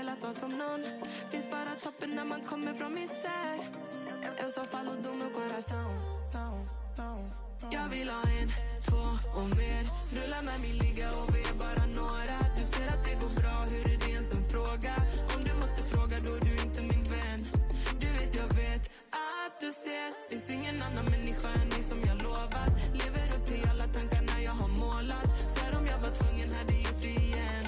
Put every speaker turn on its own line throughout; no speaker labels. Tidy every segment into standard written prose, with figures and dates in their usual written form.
velat vara som någon. Finns bara toppen när man kommer från misär. Eu só falo do meu coração. Jag vill ha en, två och mer. Rulla med mig, ligga och vi är bara några. Du ser att det går bra, hur är det ens en fråga? Om du måste fråga då är du inte min vän. Du vet jag vet att du ser. Finns ingen annan människa än dig som jag lovat. Lever upp till alla tankarna jag har målat. Svär om jag var tvungen hade gjort det igen.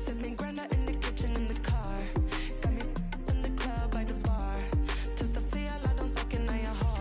Set me grinder in the kitchen in the car. Got me in the club by the bar. Testa se alla de sakerna jag har.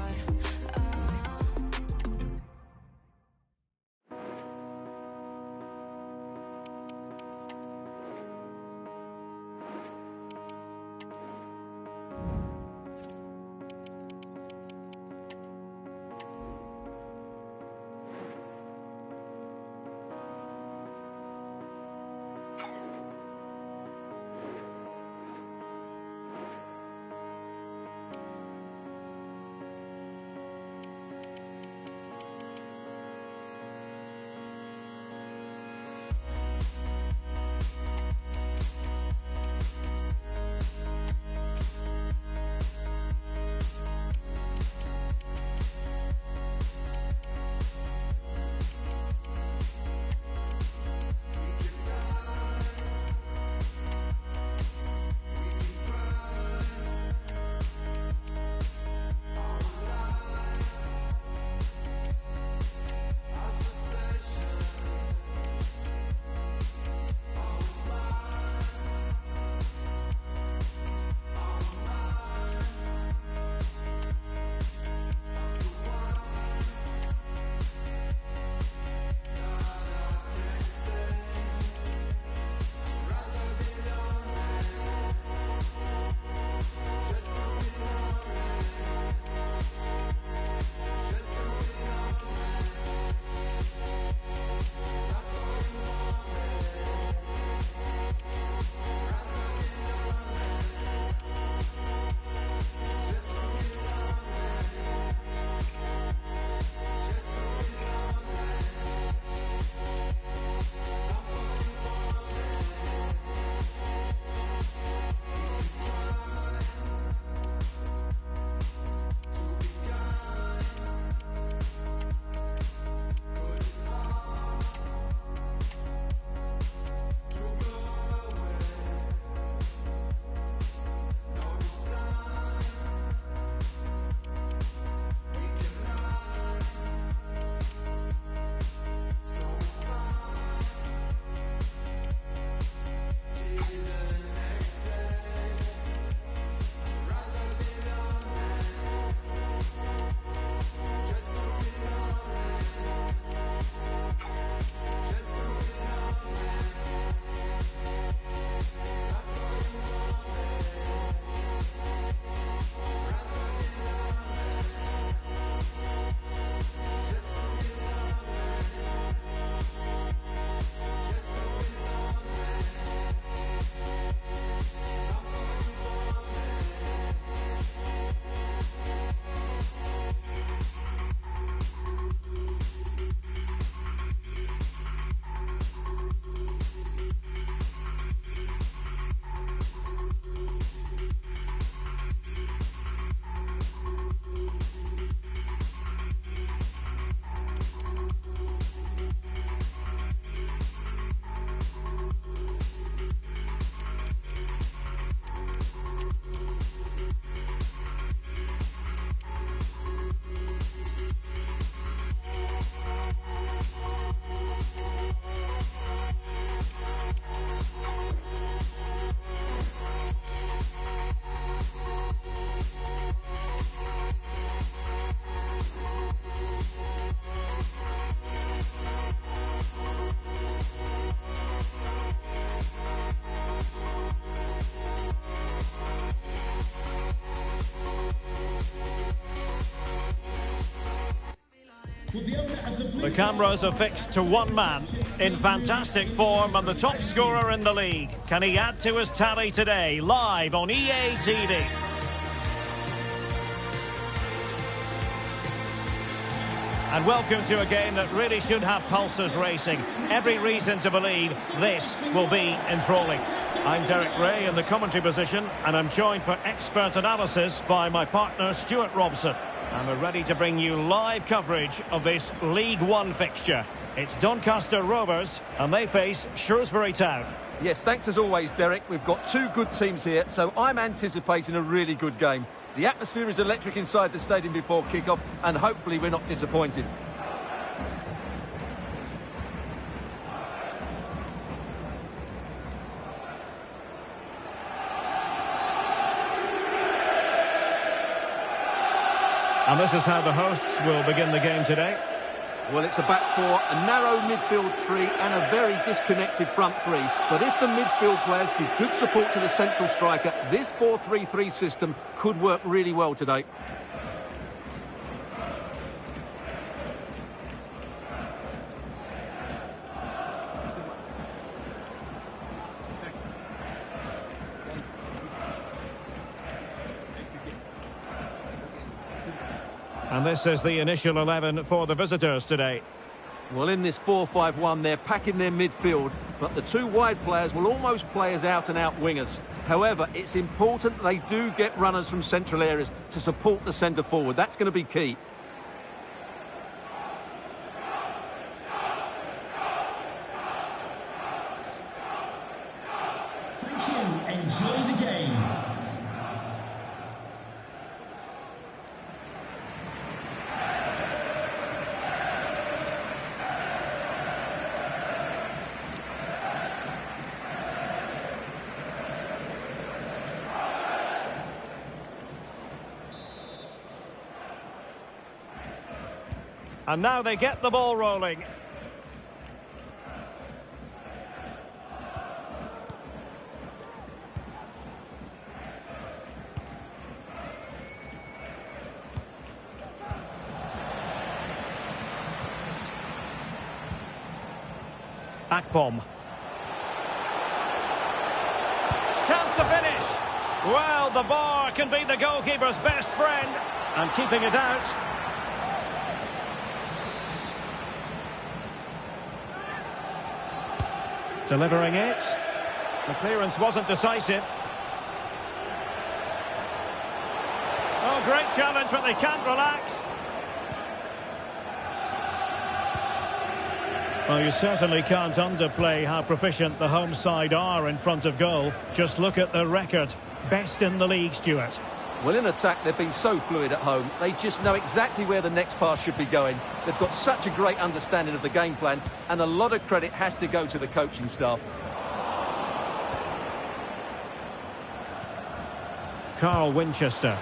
The cameras are fixed to one man in fantastic form and the top scorer in the league. Can he add to his tally today? Live on EA TV. And welcome to a game that really should have pulses racing. Every reason to believe this will be enthralling. I'm Derek Ray in the commentary position, and I'm joined for expert analysis by my partner Stuart Robson. And we're ready to bring you live coverage of this League One fixture. It's Doncaster Rovers, and they face Shrewsbury Town.
Yes, thanks as always, Derek. We've got two good teams here, so I'm anticipating a really good game. The atmosphere is electric inside the stadium before kick-off, and hopefully we're not disappointed.
And this is how the hosts will begin the game today.
Well, it's a back four, a narrow midfield three and a very disconnected front three. But if the midfield players give good support to the central striker, this 4-3-3 system could work really well today.
And this is the initial 11 for the visitors today.
Well, in this 4-5-1, they're packing their midfield, but the two wide players will almost play as out-and-out wingers. However, it's important they do get runners from central areas to support the centre forward. That's going to be key.
Thank you. Enjoy the game.
And now they get the ball rolling. Akpom. Chance to finish. Well, the bar can be the goalkeeper's best friend. And keeping it out. Delivering it. The clearance wasn't decisive. Oh, great challenge, but they can't relax. Well, you certainly can't underplay how proficient the home side are in front of goal. Just look at the record. Best in the league, Stuart.
Well, in attack, they've been so fluid at home. They just know exactly where the next pass should be going. They've got such a great understanding of the game plan, and a lot of credit has to go to the coaching staff.
Carl Winchester.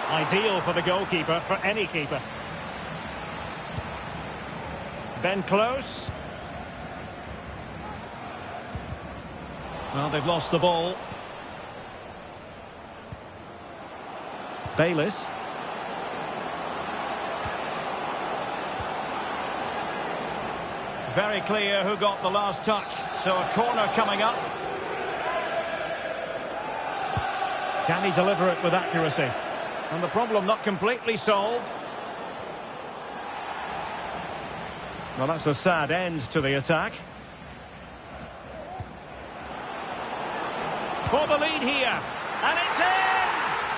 Ideal for the goalkeeper, for any keeper. Ben Close. Well, they've lost the ball. Bayliss. Very clear who got the last touch. So a corner coming up. Can he deliver it with accuracy? And the problem not completely solved. Well, that's a sad end to the attack. For the lead here. And it's in!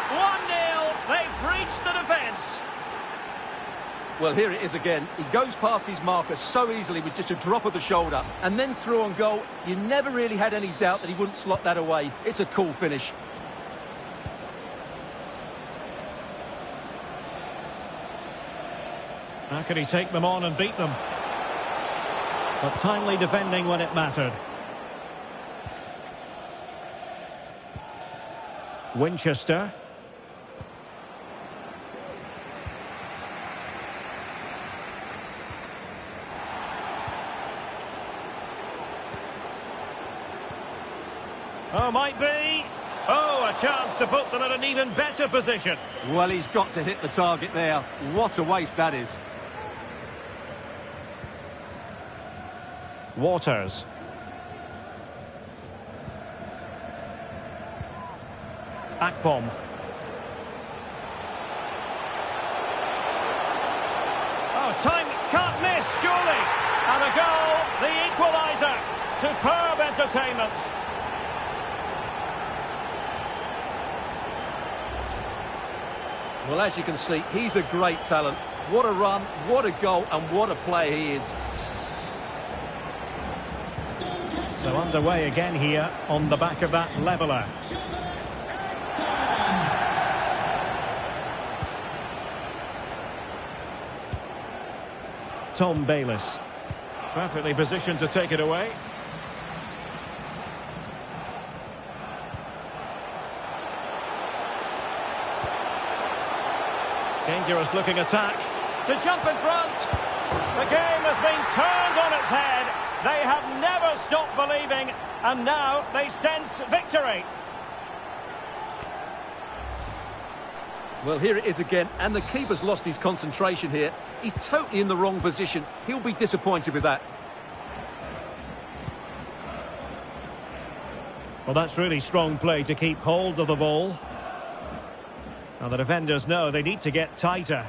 1-0. They've breached the defence.
Well, here it is again. He goes past his marker so easily with just a drop of the shoulder. And then through on goal, you never really had any doubt that he wouldn't slot that away. It's a cool finish.
How could he take them on and beat them? But timely defending when it mattered. Winchester. Oh, might be. Oh, a chance to put them in an even better position.
Well, he's got to hit the target there. What a waste that is.
Waters. Akpom. Oh, time can't miss, surely. And a goal, the equaliser. Superb entertainment.
Well, as you can see, he's a great talent. What a run, what a goal, and what a player he is.
So underway again here on the back of that leveller. Tom Bayliss. Perfectly positioned to take it away. Dangerous looking attack. To jump in front. The game has been turned on its head. They have never stopped believing, and now they sense victory.
Well, here it is again, and the keeper's lost his concentration here. He's totally in the wrong position. He'll be disappointed with that.
Well, that's really strong play to keep hold of the ball. Now, the defenders know they need to get tighter.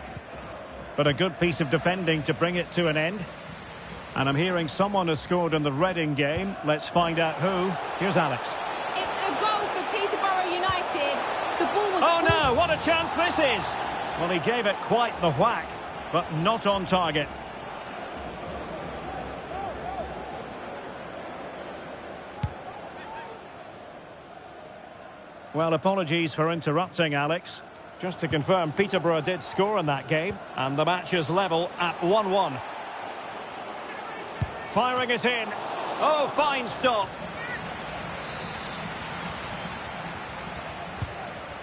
But a good piece of defending to bring it to an end. And I'm hearing someone has scored in the Reading game. Let's find out who. Here's Alex.
It's a goal for Peterborough United. The ball was...
Oh no, what a chance this is! Well, he gave it quite the whack, but not on target. Well, apologies for interrupting, Alex. Just to confirm, Peterborough did score in that game, and the match is level at 1-1. Firing it in. Oh, fine stop.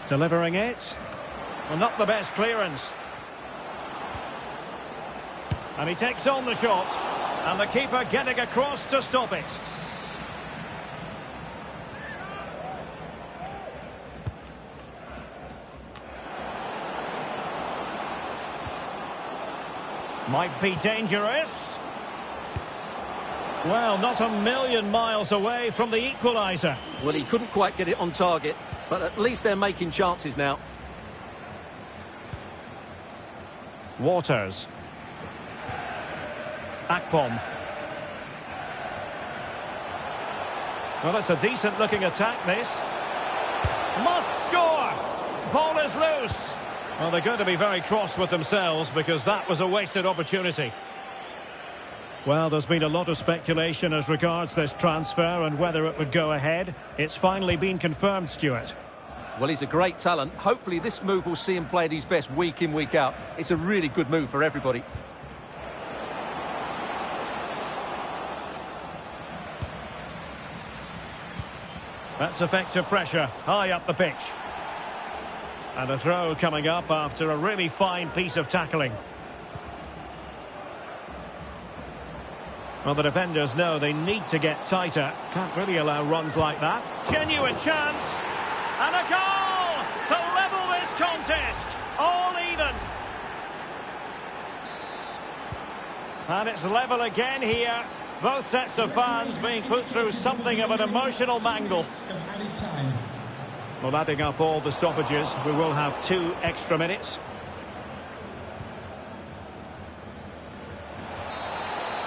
Delivering it. Well, not the best clearance. And he takes on the shot. And the keeper getting across to stop it. Might be dangerous. Well, not a million miles away from the equaliser.
Well, he couldn't quite get it on target, but at least they're making chances now.
Waters. Akpom. Well, it's a decent-looking attack, this. Must score! Ball is loose. Well, they're going to be very cross with themselves because that was a wasted opportunity. Well, there's been a lot of speculation as regards this transfer and whether it would go ahead. It's finally been confirmed, Stuart.
Well, he's a great talent. Hopefully this move will see him play at his best week in, week out. It's a really good move for everybody.
That's effective pressure, high up the pitch. And a throw coming up after a really fine piece of tackling. Well, the defenders know they need to get tighter. Can't really allow runs like that. Genuine chance. And a goal to level this contest. All even. And it's level again here. Both sets of fans being put through something of an emotional mangle. Well, adding up all the stoppages, we will have 2 extra minutes.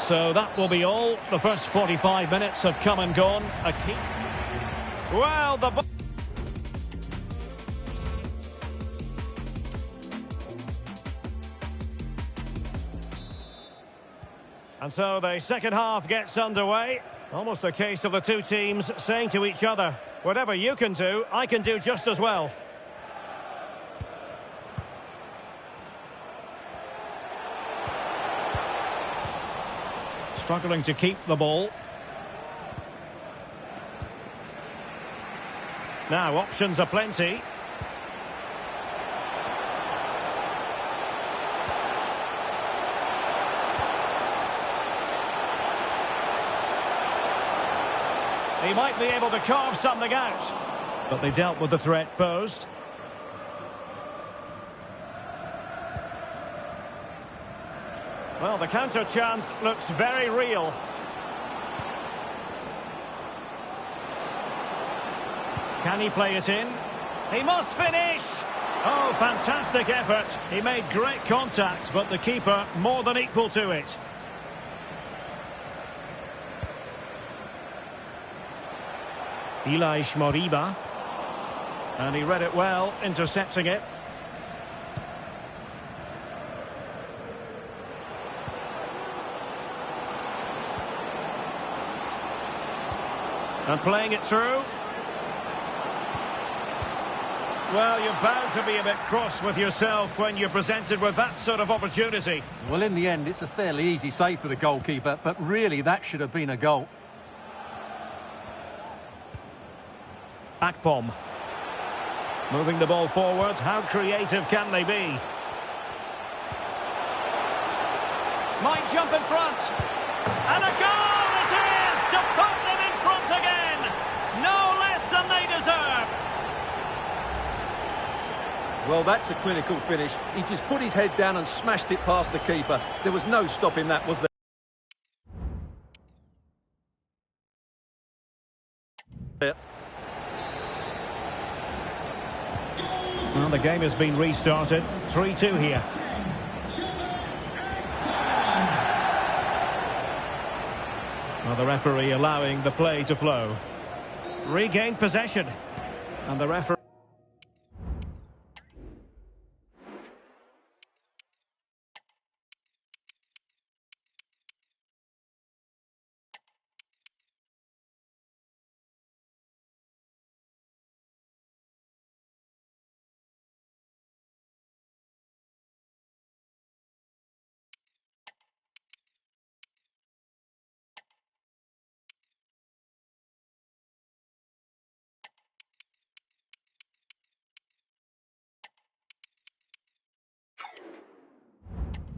So that will be all. The first 45 minutes have come and gone. A key. Well, the... And so the second half gets underway. Almost a case of the two teams saying to each other, whatever you can do, I can do just as well. Struggling to keep the ball. Now, options are plenty. He might be able to carve something out. But they dealt with the threat posed. Well, the counter chance looks very real. Can he play it in? He must finish! Oh, fantastic effort. He made great contact, but the keeper more than equal to it. Elias Moriba. And he read it well, intercepting it. And playing it through. Well, you're bound to be a bit cross with yourself when you're presented with that sort of opportunity.
Well, in the end, it's a fairly easy save for the goalkeeper, but really that should have been a goal.
Akpom. Moving the ball forward. How creative can they be? Might jump in front. And a goal it is to put them in front again. No less than they deserve.
Well, that's a clinical finish. He just put his head down and smashed it past the keeper. There was no stopping that, was there?
Well, the game has been restarted. 3-2 here. Well, the referee allowing the play to flow. Regained possession. And the referee...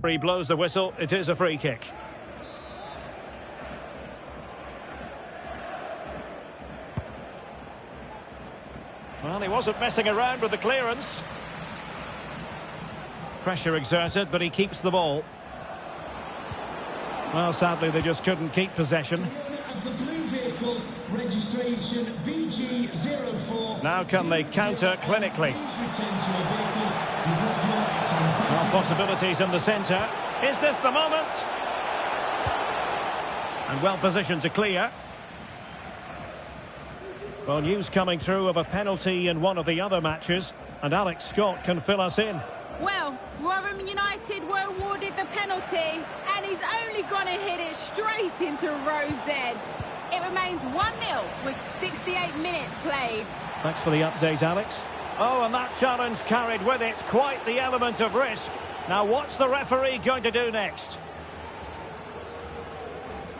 He blows the whistle. It is a free kick. Well, he wasn't messing around with the clearance. Pressure exerted, but he keeps the ball. Well, sadly, they just couldn't keep possession.
Of the blue vehicle, registration BG04.
Now can they counter clinically?
Please return to a vehicle with your lights on.
Well, possibilities in the centre. Is this the moment? And well positioned to clear. Well, news coming through of a penalty in one of the other matches, and Alex Scott can fill us in.
Well, Rotherham United were awarded the penalty, and he's only going to hit it straight into row Z. It remains 1-0 with 68 minutes played.
Thanks for the update, Alex. Oh, and that challenge carried with it quite the element of risk. Now, what's the referee going to do next?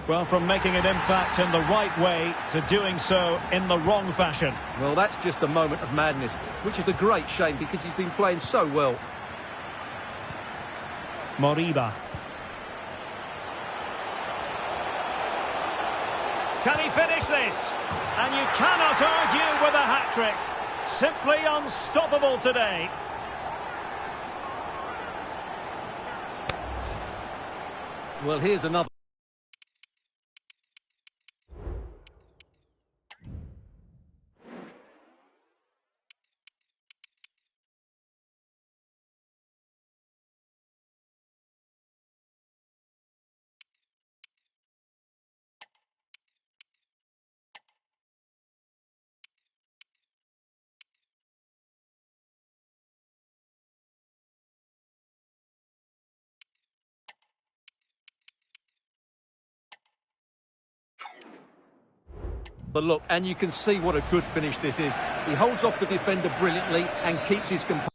Well, from making an impact in the right way to doing so in the wrong fashion.
Well, that's just a moment of madness, which is a great shame because he's been playing so well.
Moriba. Can he finish this? And you cannot argue with a hat-trick. Simply unstoppable today.
Well, here's another. But look, and you can see what a good finish this is. He holds off the defender brilliantly and keeps his composure.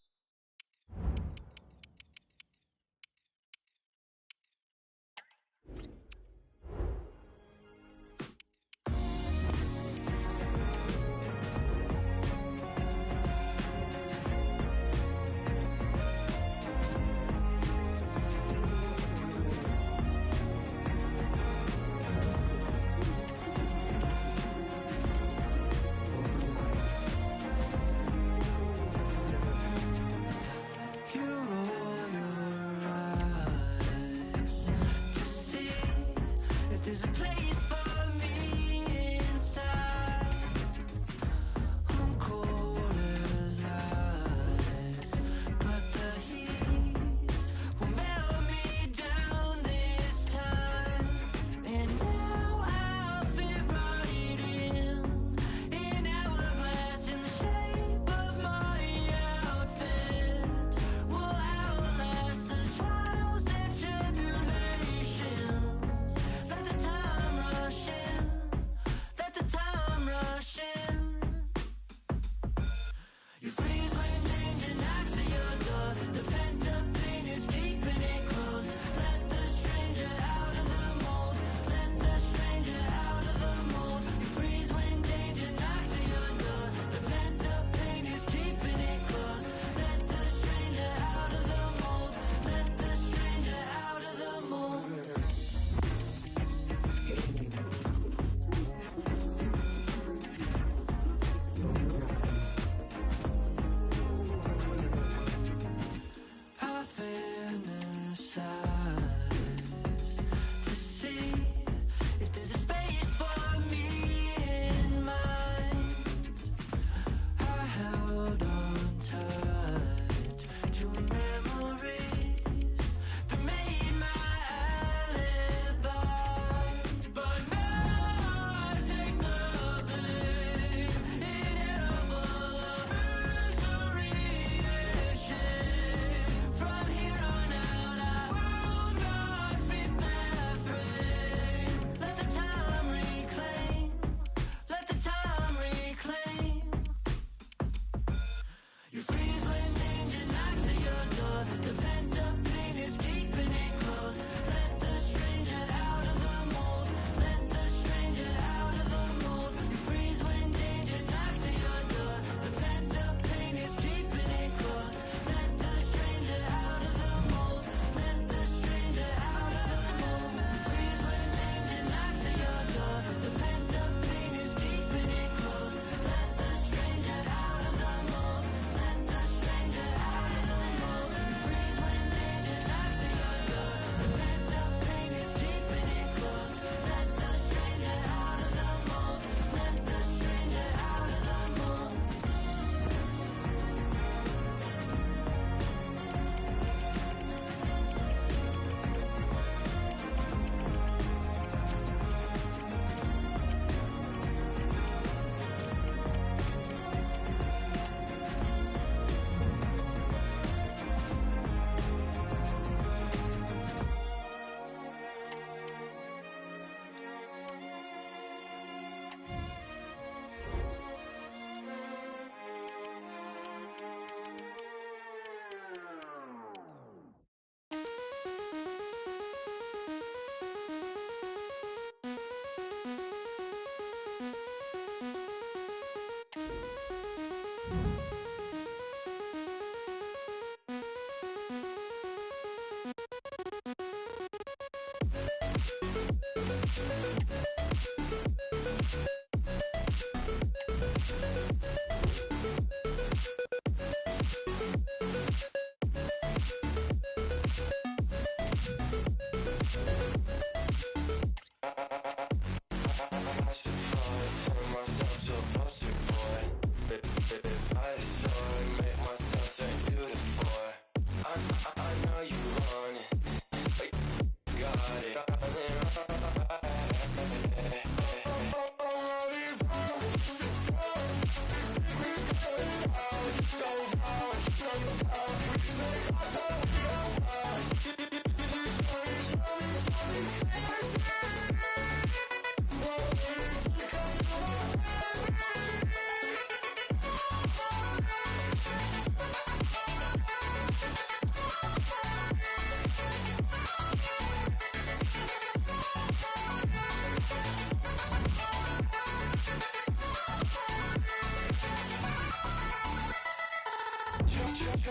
I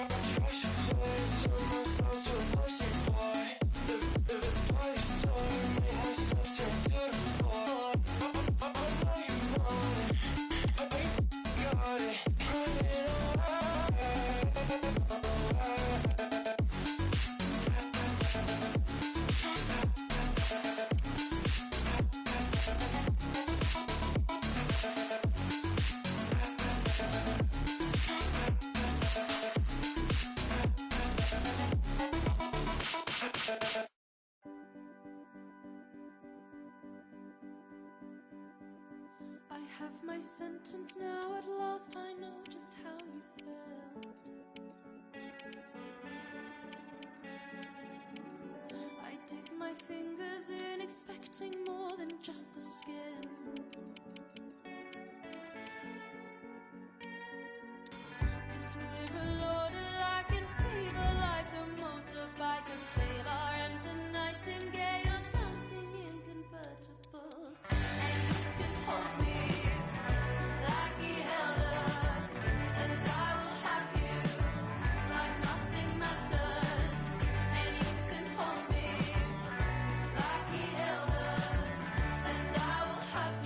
have my sentence now, at last I know just how you felt. I dig my fingers in, expecting more than just the skin. Cause we're a loaded like in fever, like a motorbike, a sailor and a nightingale, dancing in convertibles. And you can hold me like he held her, and I will have you like nothing matters. And you can hold me like he held her, and I will have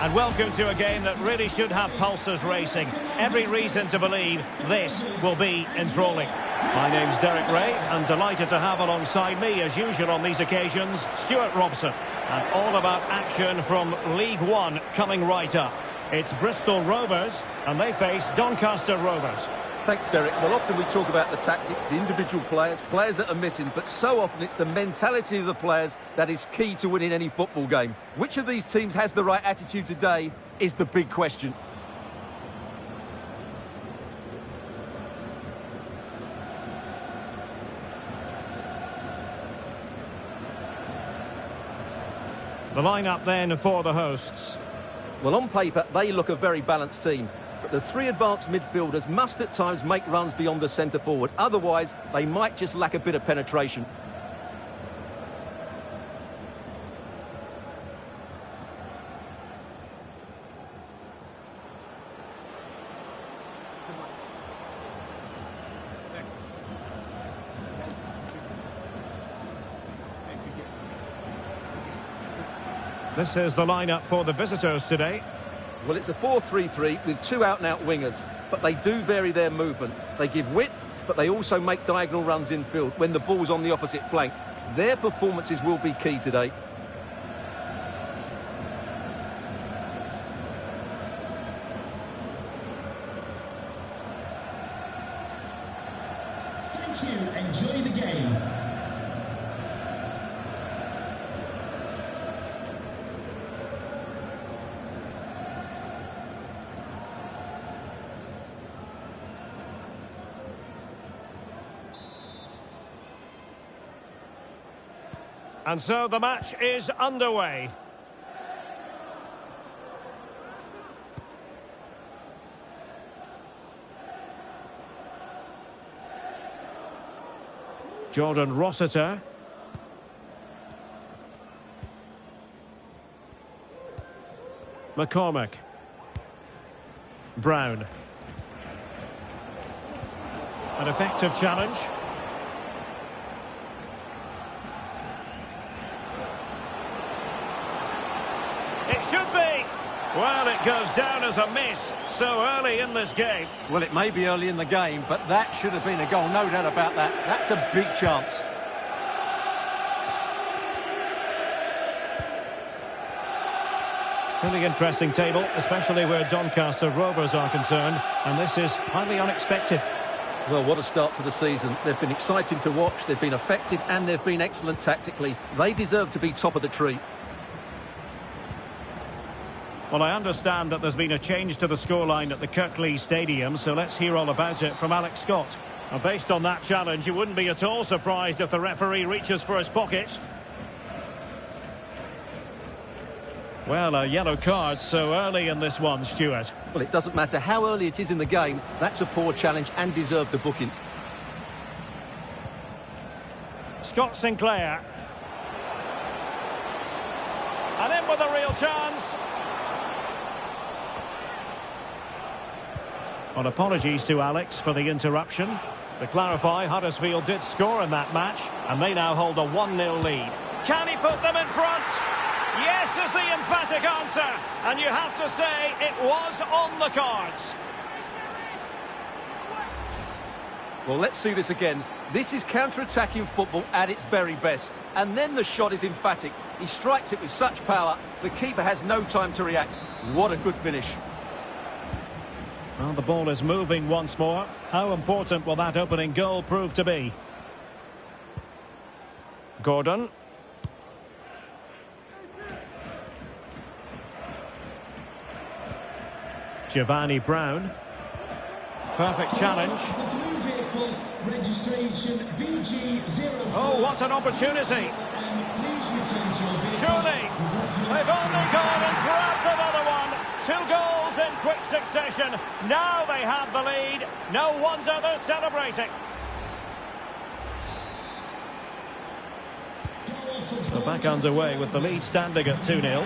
and welcome to a game that really should have pulses racing. Every reason to believe this will be enthralling. My name's Derek Ray, and delighted to have alongside me, as usual on these occasions, Stuart Robson. And all about action from League One coming right up. It's Bristol Rovers, and they face Doncaster Rovers.
Thanks, Derek. Well, often we talk about the tactics, the individual players that are missing, but so often it's the mentality of the players that is key to winning any football game. Which of these teams has the right attitude today is the big question.
The lineup then for the hosts.
Well, on paper, they look a very balanced team. But the three advanced midfielders must at times make runs beyond the centre forward. Otherwise, they might just lack a bit of penetration.
This is the lineup for the visitors today.
Well, it's a 4-3-3 with two out-and-out wingers, but they do vary their movement. They give width, but they also make diagonal runs infield when the ball's on the opposite flank. Their performances will be key today.
Thank you. Enjoy the game.
And so the match is underway. Jordan Rossiter. McCormick. Brown. An effective challenge. It should be. Well, it goes down as a miss so early in this game.
Well, it may be early in the game, but that should have been a goal, no doubt about that. That's a big chance.
Really interesting table, especially where Doncaster Rovers are concerned, and this is highly unexpected.
Well, what a start to the season. They've been exciting to watch, they've been effective, and they've been excellent tactically. They deserve to be top of the tree.
Well, I understand that there's been a change to the scoreline at the Kirklees Stadium, so let's hear all about it from Alex Scott. And based on that challenge, you wouldn't be at all surprised if the referee reaches for his pocket. Well, a yellow card so early in this one, Stuart.
Well, it doesn't matter how early it is in the game, that's a poor challenge and deserved a booking.
Scott Sinclair. And in with a real chance. Well, apologies to Alex for the interruption. To clarify, Huddersfield did score in that match, and they now hold a 1-0 lead. Can he put them in front? Yes is the emphatic answer, and you have to say it was on the cards.
Well, let's see this again. This is counter-attacking football at its very best. And then the shot is emphatic. He strikes it with such power, the keeper has no time to react. What a good finish.
Well, the ball is moving once more. How important will that opening goal prove to be? Gordon. Giovanni Brown. Perfect challenge. Oh, what an opportunity. Surely. They've only gone and grabbed another one. 2 goals in quick succession. Now they have the lead. No wonder they're celebrating. So back underway with the lead standing at 2-0.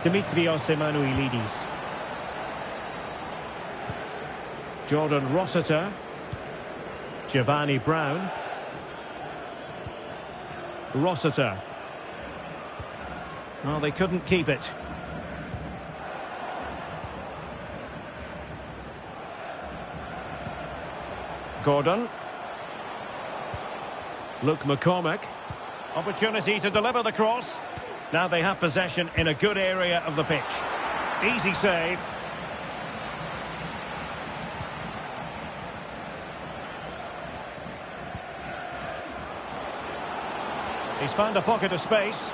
Dimitrios Emanuelidis. Jordan Rossiter. Giovanni Brown. Rossiter. Well, they couldn't keep it. Gordon. Luke McCormick. Opportunity to deliver the cross. Now they have possession in a good area of the pitch. Easy save. He's found a pocket of space.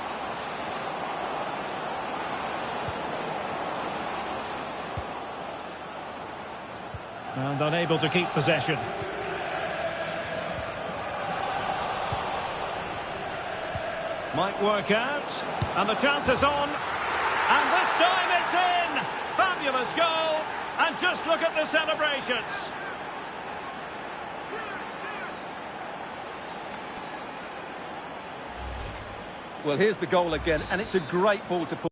And unable to keep possession. Might work out. And the chance is on. And this time it's in! Fabulous goal. And just look at the celebrations.
Well, here's the goal again, and it's a great ball to put.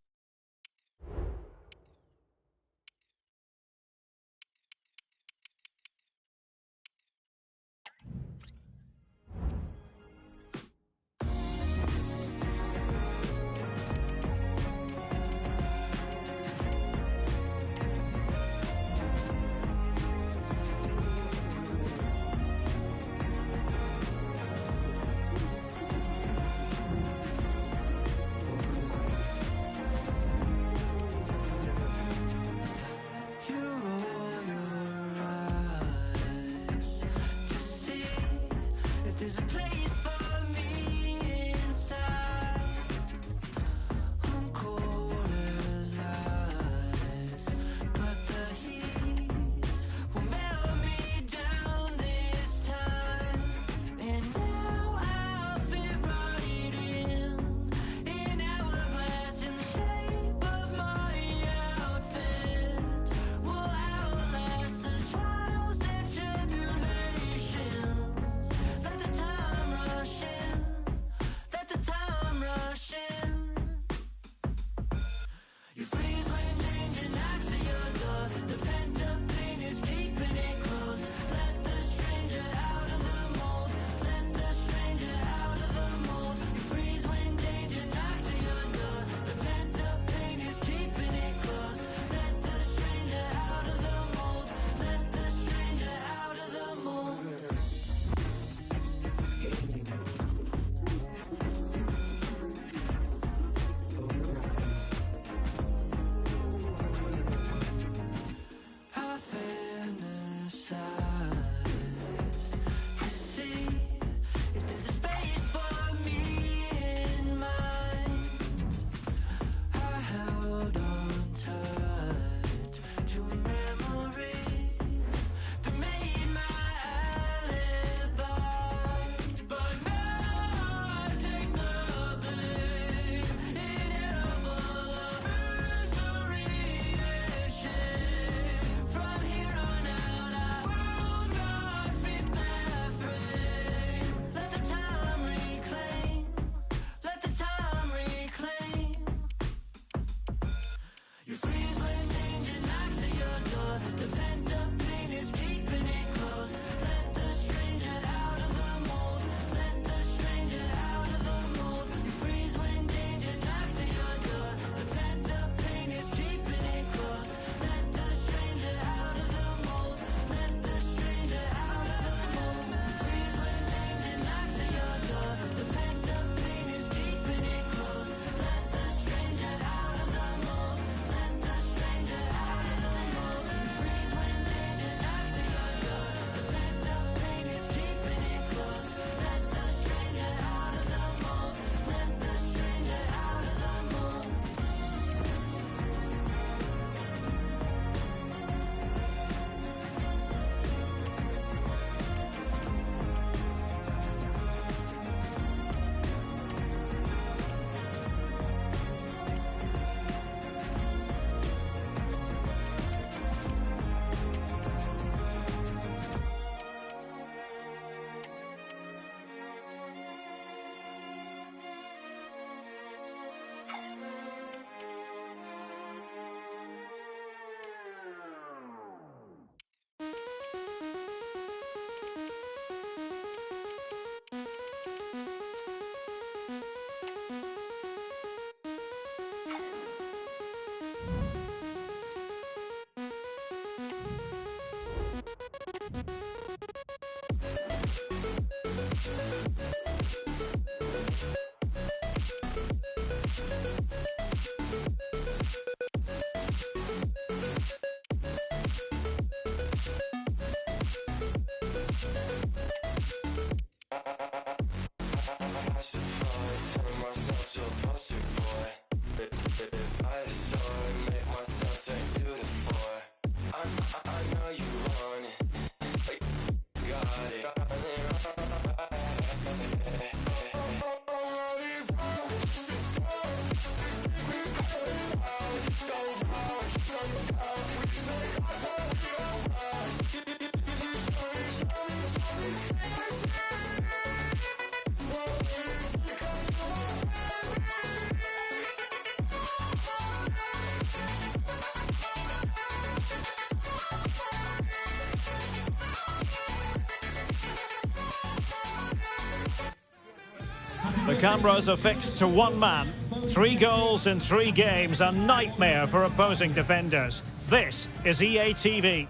The cameras are fixed to one man. 3 goals in 3 games, a nightmare for opposing defenders. This is EA TV.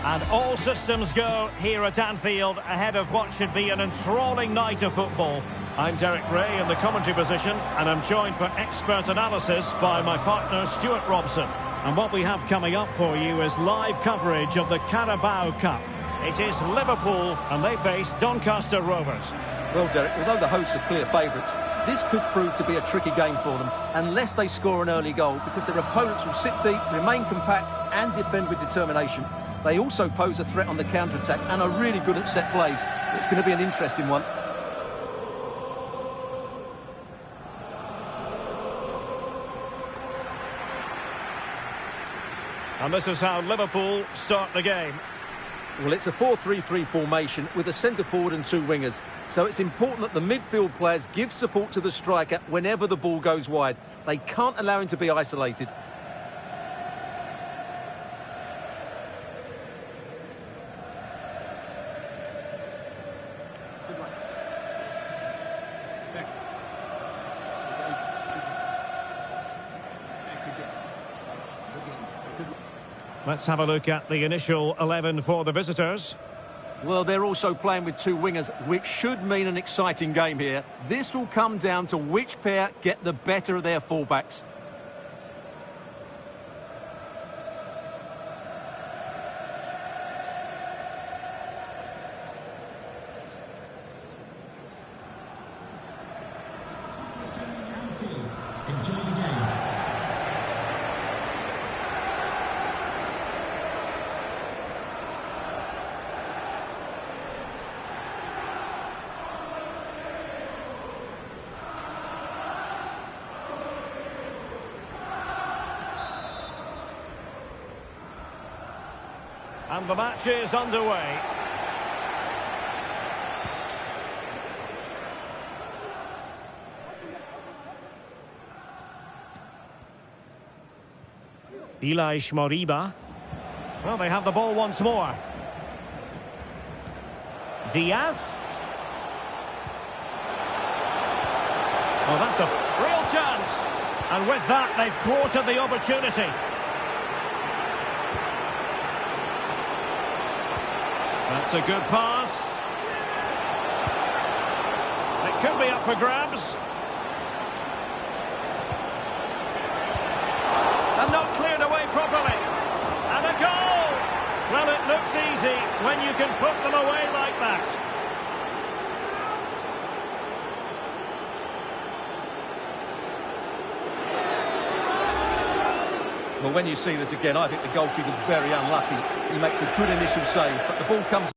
And all systems go here at Anfield ahead of what should be an enthralling night of football. I'm Derek Ray in the commentary position, and I'm joined for expert analysis by my partner Stuart Robson. And what we have coming up for you is live coverage of the Carabao Cup. It is Liverpool, and they face Doncaster Rovers.
Well, Derek, although the hosts are clear favourites, this could prove to be a tricky game for them, unless they score an early goal, because their opponents will sit deep, remain compact and defend with determination. They also pose a threat on the counter-attack and are really good at set plays. It's going to be an interesting one.
And this is how Liverpool start the game.
Well, it's a 4-3-3 formation with a centre-forward and 2 wingers. So it's important that the midfield players give support to the striker whenever the ball goes wide. They can't allow him to be isolated.
Let's have a look at the initial 11 for the visitors.
Well, they're also playing with 2 wingers, which should mean an exciting game here. This will come down to which pair get the better of their fullbacks.
Anfield. Enjoy the game.
And the match is underway. Elias Moriba. Well, they have the ball once more. Diaz. Well, that's a real chance. And with that, they've thwarted the opportunity. That's a good pass. It could be up for grabs. And not cleared away properly. And a goal! Well, it looks easy when you can put them away like that.
Well, when you see this again, I think the goalkeeper's very unlucky. He makes a good initial save, but the ball comes...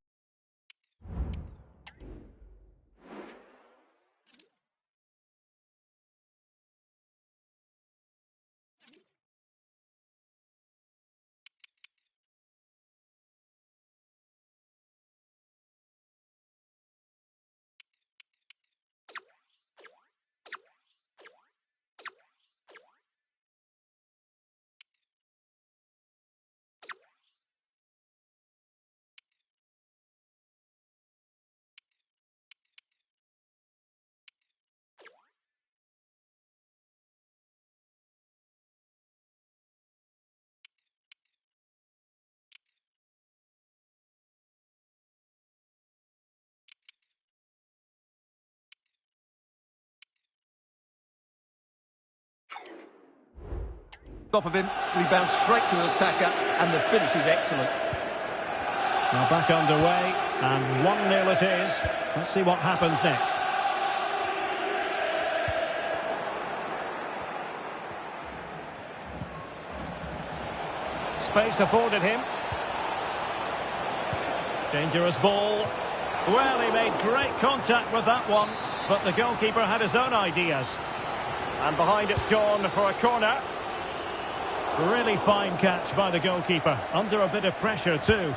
off of him, rebounds straight to the attacker, and the finish is excellent.
Now back underway, and 1-0 it is. Let's see what happens next. space afforded him. Dangerous ball. Well, he made great contact with that one, but the goalkeeper had his own ideas. And behind it's gone for a corner. Really fine catch by the goalkeeper, under a bit of pressure too.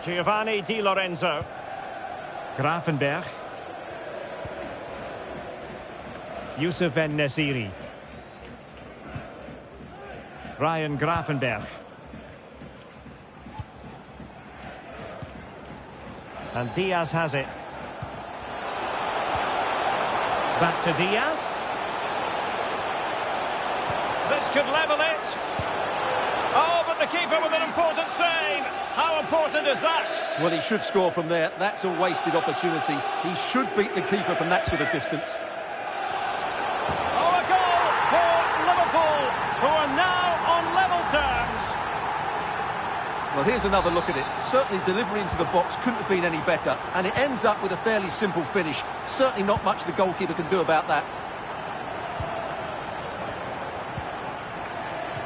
Giovanni Di Lorenzo. Grafenberg. Youssef En-Nesyri. Ryan Grafenberg. And Diaz has it. Back to Diaz. This could level it. Oh, but the keeper with an important save. How important is that?
Well, he should score from there. That's a wasted opportunity. He should beat the keeper from that sort of distance.
Oh, a goal for Liverpool, who are now on level terms.
Well, here's another look at it. Certainly delivery into the box couldn't have been any better. And it ends up with a fairly simple finish. Certainly not much the goalkeeper can do about that.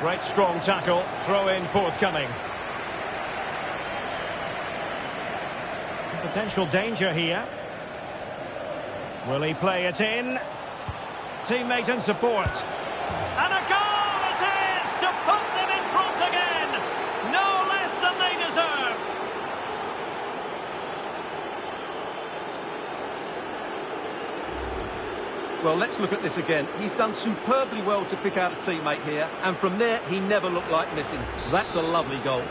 Great strong tackle, throw-in forthcoming. Potential danger here. Will he play it in? Teammate and support. And a goal it is to put them in front again. No less than they deserve.
Well, let's look at this again. He's done superbly well to pick out a teammate here, and from there, he never looked like missing. That's a lovely goal.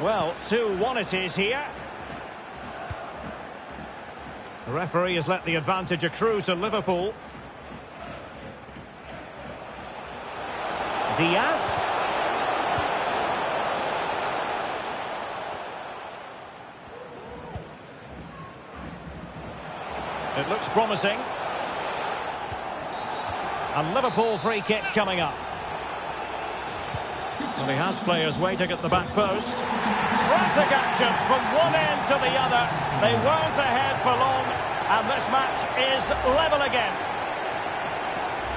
Well, 2-1 it is here. The referee has let the advantage accrue to Liverpool. Diaz. It looks promising. And Liverpool free kick coming up. Well, he has players waiting at the back post. Frantic action from one end to the other. They weren't ahead for long, and this match is level again.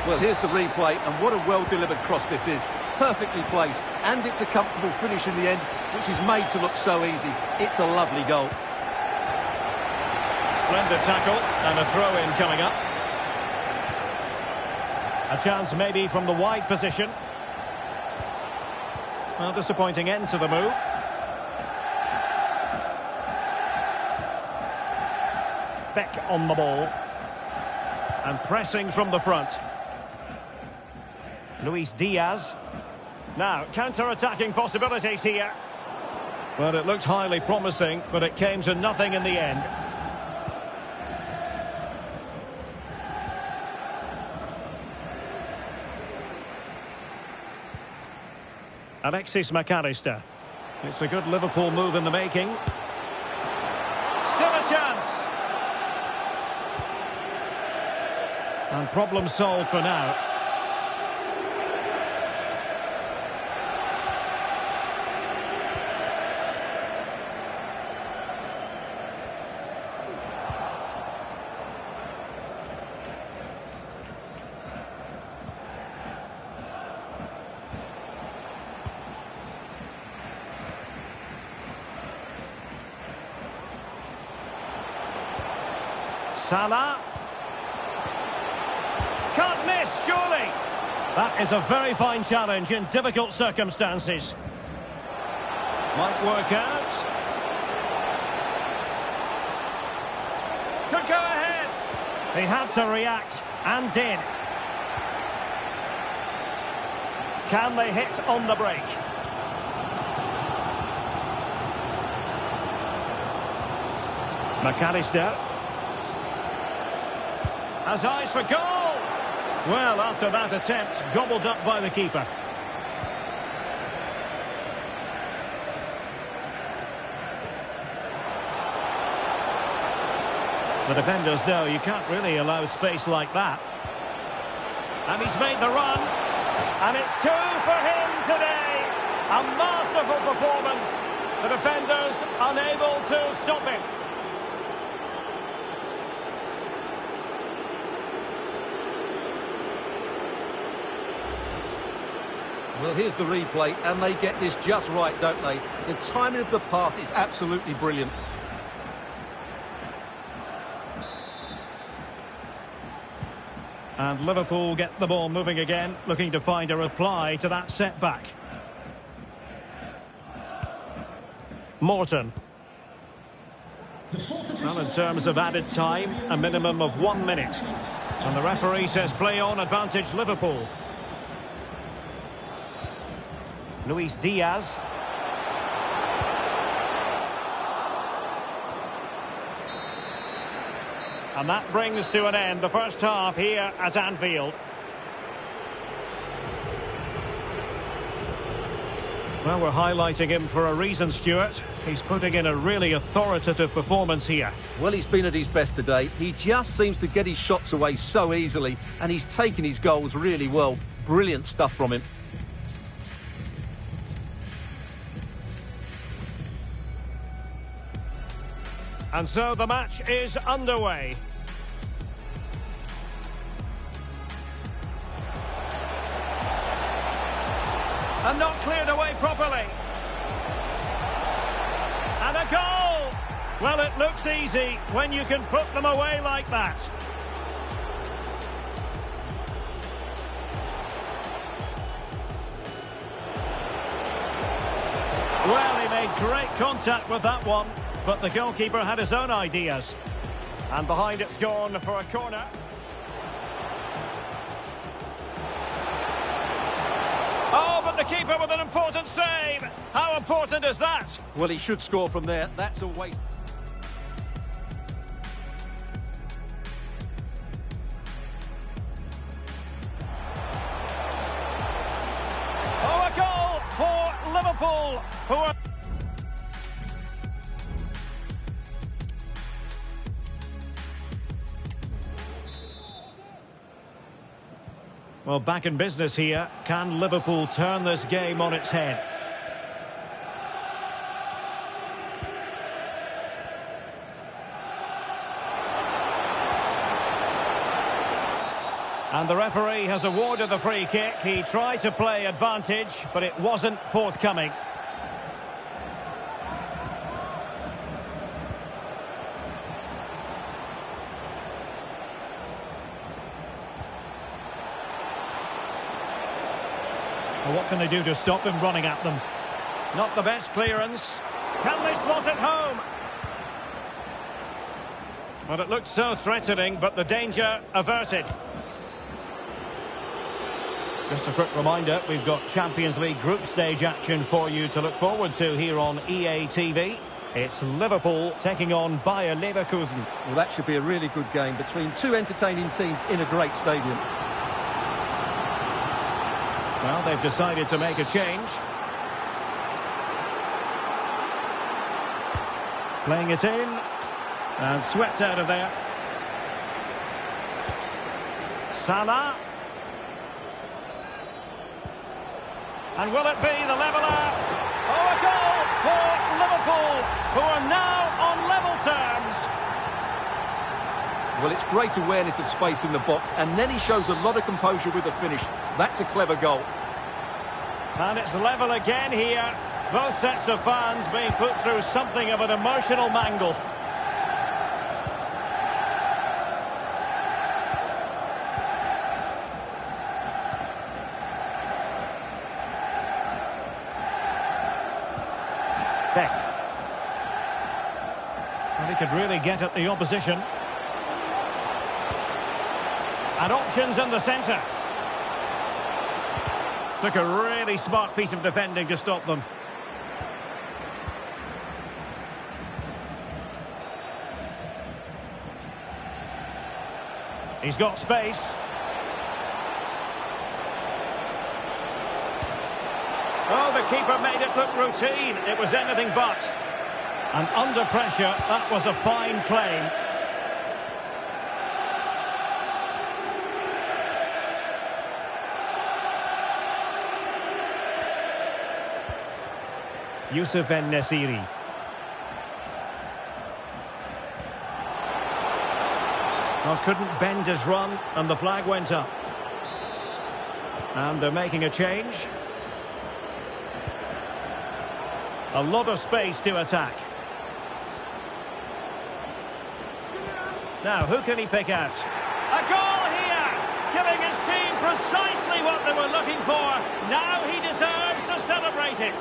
Well, here's the replay, and what a well-delivered cross this is. Perfectly placed, and it's a comfortable finish in the end, which is made to look so easy. It's a lovely goal.
Splendid tackle, and a throw-in coming up. A chance maybe from the wide position. Well, disappointing end to the move. Beck on the ball. And pressing from the front. Luis Diaz. Now, counter-attacking possibilities here. Well, it looked highly promising, but it came to nothing in the end. Alexis McAllister. It's a good Liverpool move in the making. Still a chance. And problem solved for now. Salah. Can't miss, surely. That is a very fine challenge in difficult circumstances. Might work out. Could go ahead. He had to react, and did. Can they hit on the break? McAllister. Has eyes for goal. Well, after that attempt, gobbled up by the keeper. The defenders know you can't really allow space like that. And he's made the run. And it's 2 for him today. A masterful performance. The defenders unable to stop him.
Well, here's the replay, and they get this just right, don't they? The timing of the pass is absolutely brilliant.
And Liverpool get the ball moving again, looking to find a reply to that setback. Morton. Well, in terms of added time, a minimum of 1 minute. And the referee says play on, advantage Liverpool. Luis Diaz. And that brings to an end the first half here at Anfield. Well, we're highlighting him for a reason, Stuart. He's putting in a really authoritative performance here.
Well, he's been at his best today. He just seems to get his shots away so easily, and he's taken his goals really well. Brilliant stuff from him.
And so the match is underway. And not cleared away properly. And a goal! Well, it looks easy when you can put them away like that. Well, he made great contact with that one, but the goalkeeper had his own ideas. And behind it's gone for a corner. Oh, but the keeper with an important save. How important is that?
Well, he should score from there. That's a waste.
Oh, a goal for Liverpool, who are... Well, back in business here. Can Liverpool turn this game on its head? And the referee has awarded the free kick. He tried to play advantage, but it wasn't forthcoming. Well, what can they do to stop him running at them? Not the best clearance. Can they slot it home? Well, it looked so threatening, but the danger averted. Just a quick reminder, we've got Champions League group stage action for you to look forward to here on EA TV. It's Liverpool taking on Bayer Leverkusen.
Well, that should be a really good game between two entertaining teams in a great stadium.
Well, they've decided to make a change. Playing it in. And swept out of there. Salah. And will it be the leveller? Oh, a goal for Liverpool, who are now on level terms.
Well, it's great awareness of space in the box, and then he shows a lot of composure with the finish. That's a clever goal.
And it's level again here. Both sets of fans being put through something of an emotional mangle. Beck. And he could really get at the opposition. And options in the centre. Took a really smart piece of defending to stop them. He's got space. Oh, the keeper made it look routine. It was anything but. And under pressure, that was a fine claim. Youssef En-Nesyri. Well, couldn't bend his run, and the flag went up. And they're making a change. A lot of space to attack. Now, who can he pick out? A goal here! Giving his team precisely what they were looking for. Now he deserves to celebrate it.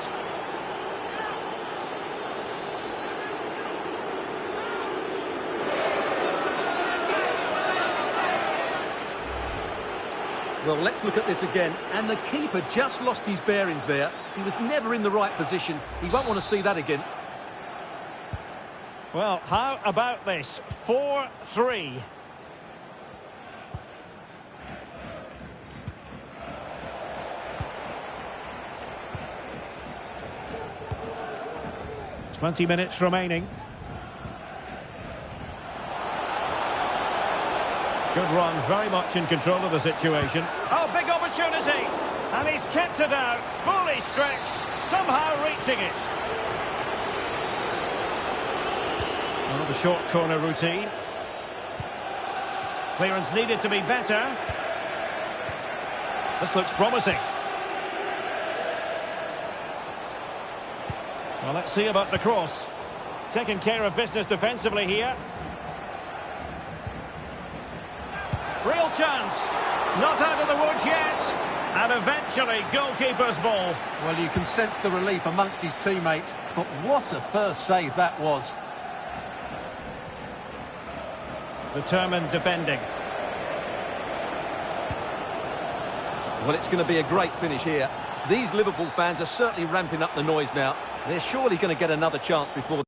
Well, let's look at this again. And the keeper just lost his bearings there. He was never in the right position. He won't want to see that again.
Well, how about this? 4-3. "20 minutes remaining. Good run, very much in control of the situation. Oh, big opportunity! And he's kept it out, fully stretched, somehow reaching it. Well, the short corner routine. Clearance needed to be better. This looks promising. Well, let's see about the cross. Taking care of business defensively here. Real chance. Not out of the woods yet. And eventually, goalkeeper's ball.
Well, you can sense the relief amongst his teammates. But what a first save that was.
Determined defending.
Well, it's going to be a great finish here. These Liverpool fans are certainly ramping up the noise now. They're surely going to get another chance before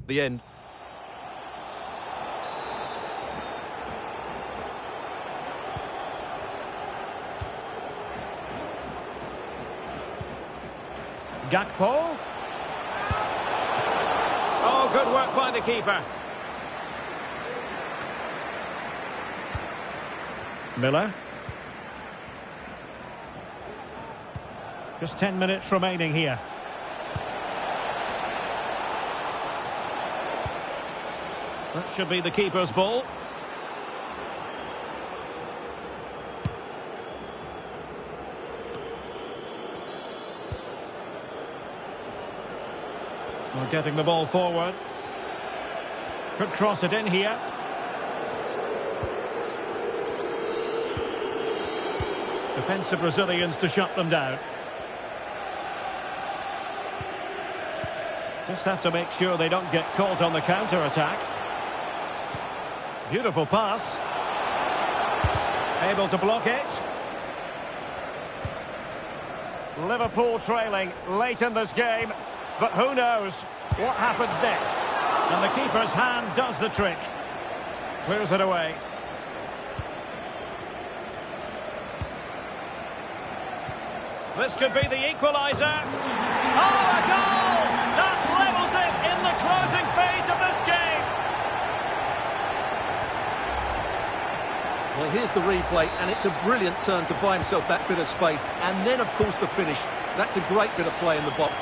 the end.
Gakpo. Oh, good work by the keeper. Miller. Just 10 minutes remaining here. That should be the keeper's ball. Well, getting the ball forward. Could cross it in here. Defensive Brazilians to shut them down. Just have to make sure they don't get caught on the counter-attack. Beautiful pass. Able to block it. Liverpool trailing late in this game, but who knows what happens next. And the keeper's hand does the trick. Clears it away. This could be the equaliser. Oh, a goal! That levels it in the closing phase of this game.
Well, here's the replay, and it's a brilliant turn to buy himself that bit of space. And then, of course, the finish. That's a great bit of play in the box.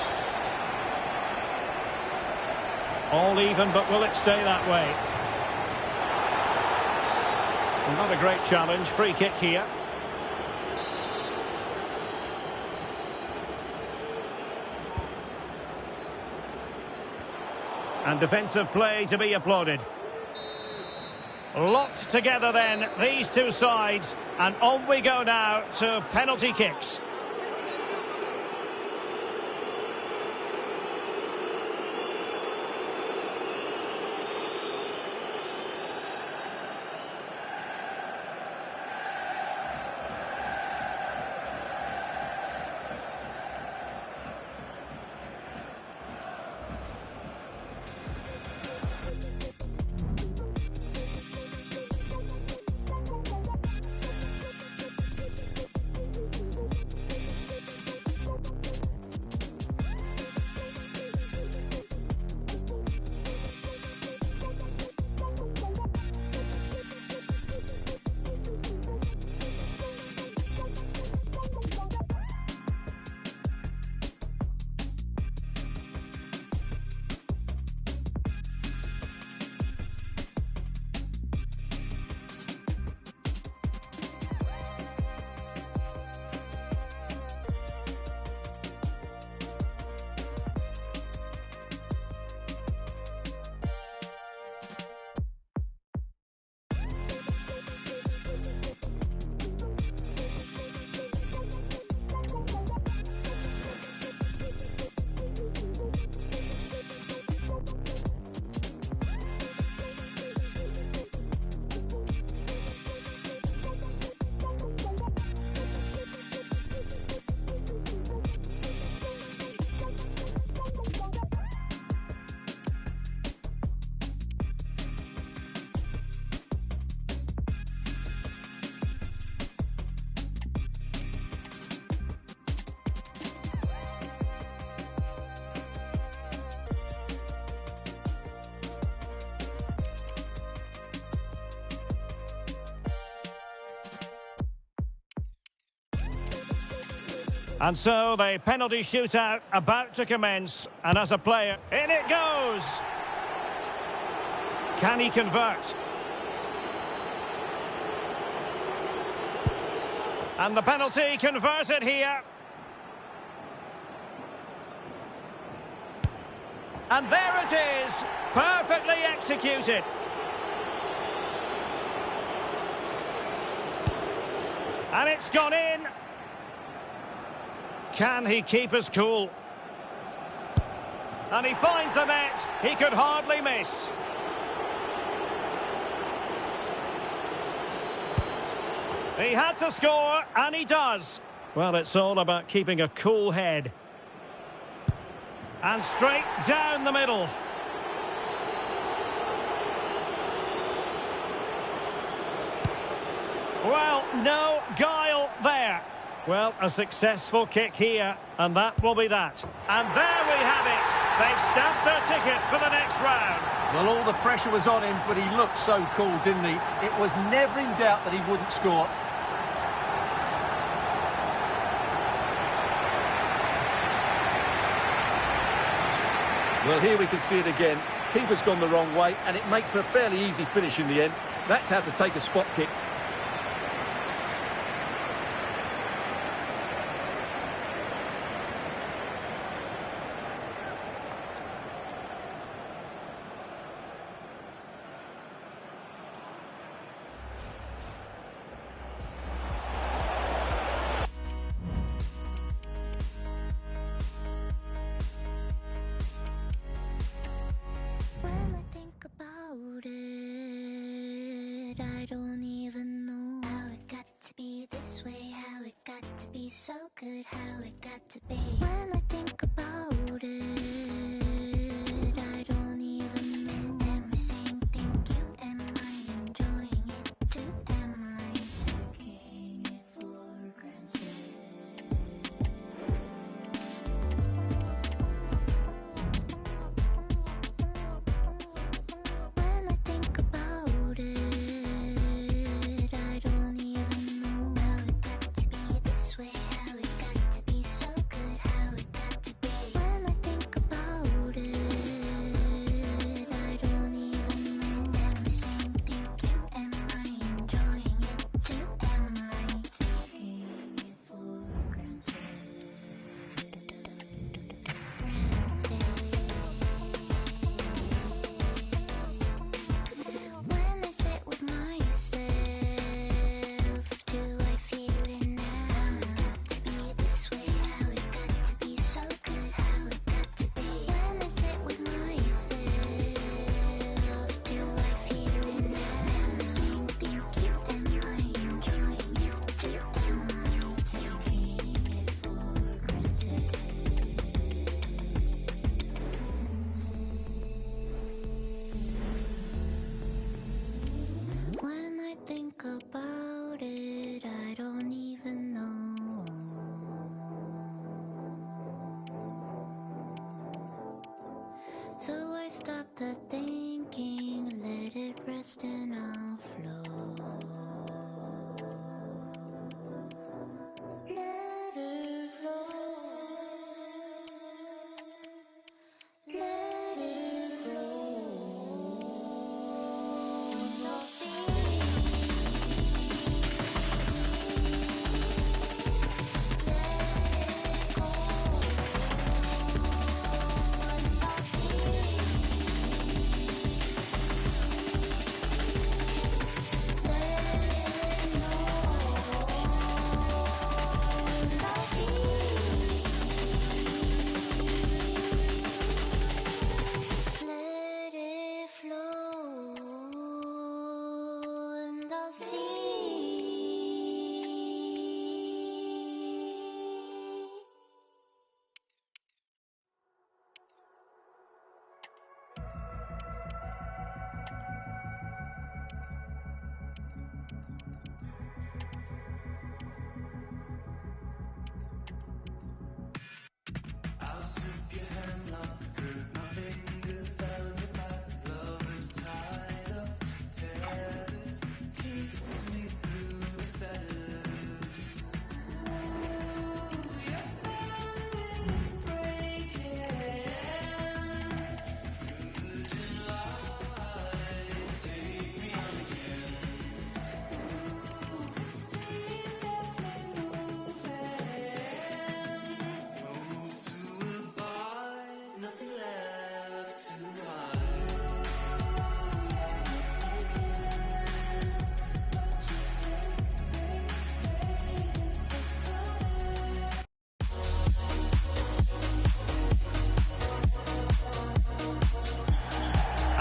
All even, but will it stay that way? Not a great challenge. Free kick here. And defensive play to be applauded. Locked together then, these two sides. And on we go now to penalty kicks. And so the penalty shootout about to commence. And as a player, in it goes! Can he convert? And the penalty converted here. And there it is, perfectly executed. And it's gone in. Can he keep us cool? And he finds the net. He could hardly miss. He had to score, and he does. Well, it's all about keeping a cool head. And straight down the middle. Well, no guile there. Well, a successful kick here, and that will be that. And there we have it. They've stamped their ticket for the next round.
Well, all the pressure was on him, but he looked so cool, didn't he? It was never in doubt that he wouldn't score. Well, here we can see it again. Keeper's gone the wrong way, and it makes for a fairly easy finish in the end. That's how to take a spot kick.
When I think about it, I don't even know how it got to be this way, how it got to be so good, how it got to be. When I think about it, I don't even know. Am I saying thank you? Am I enjoying it too? Am I taking it for granted? When I think about it, I don't even know how it got to be this way, how it got to be so good, how it got to be. When I think about it, I don't even know. Am I saying thank you? Am I enjoying it too? Am I taking it for granted? When I sit with myself, do I feel it now? How it got to be this way, how it got to be so good, how it got to be. When I sit with myself, do I feel it now? Am I saying thank you? Am I enjoying it too? Am I taking it for granted? When I think about it, I don't even know. So I stopped the thinking, let it rest and I'll flow. Let it flow. Let it flow. No steam. Let it go. No steam.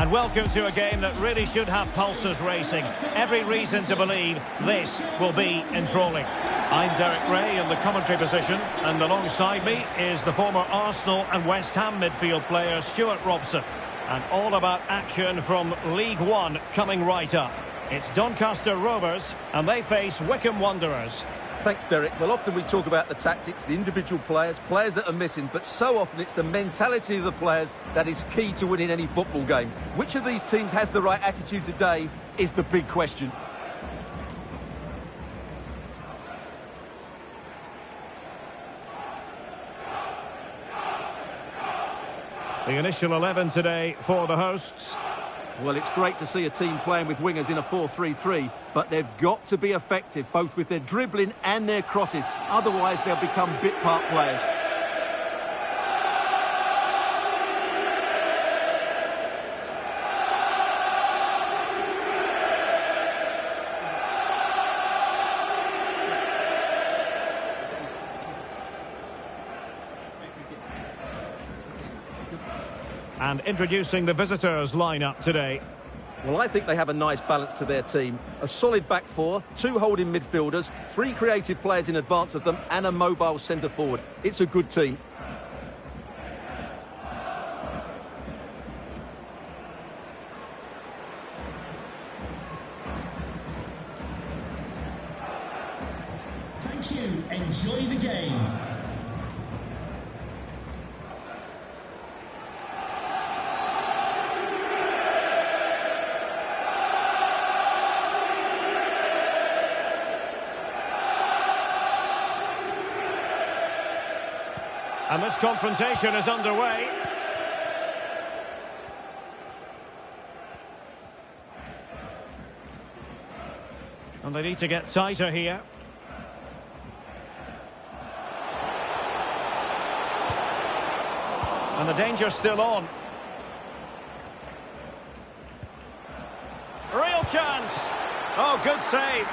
And welcome to a game that really should have pulses racing. Every reason to believe this will be enthralling. I'm Derek Ray in the commentary position, and alongside me is the former Arsenal and West Ham midfield player Stuart Robson. And all about action from League One coming right up. It's Doncaster Rovers, and they face Wycombe Wanderers.
Thanks, Derek. Well, often we talk about the tactics, the individual players that are missing, but so often it's the mentality of the players that is key to winning any football game. Which of these teams has the right attitude today is the big question.
The initial 11 today for the hosts.
Well, it's great to see a team playing with wingers in a 4-3-3, but they've got to be effective, both with their dribbling and their crosses. Otherwise, they'll become bit-part players.
And introducing the visitors lineup today.
Well, I think they have a nice balance to their team. A solid back four, 2 holding midfielders, 3 creative players in advance of them, and a mobile centre forward. It's a good team.
Thank you. Enjoy the game.
And this confrontation is underway. And they need to get tighter here. And the danger's still on. Real chance. Oh, good save.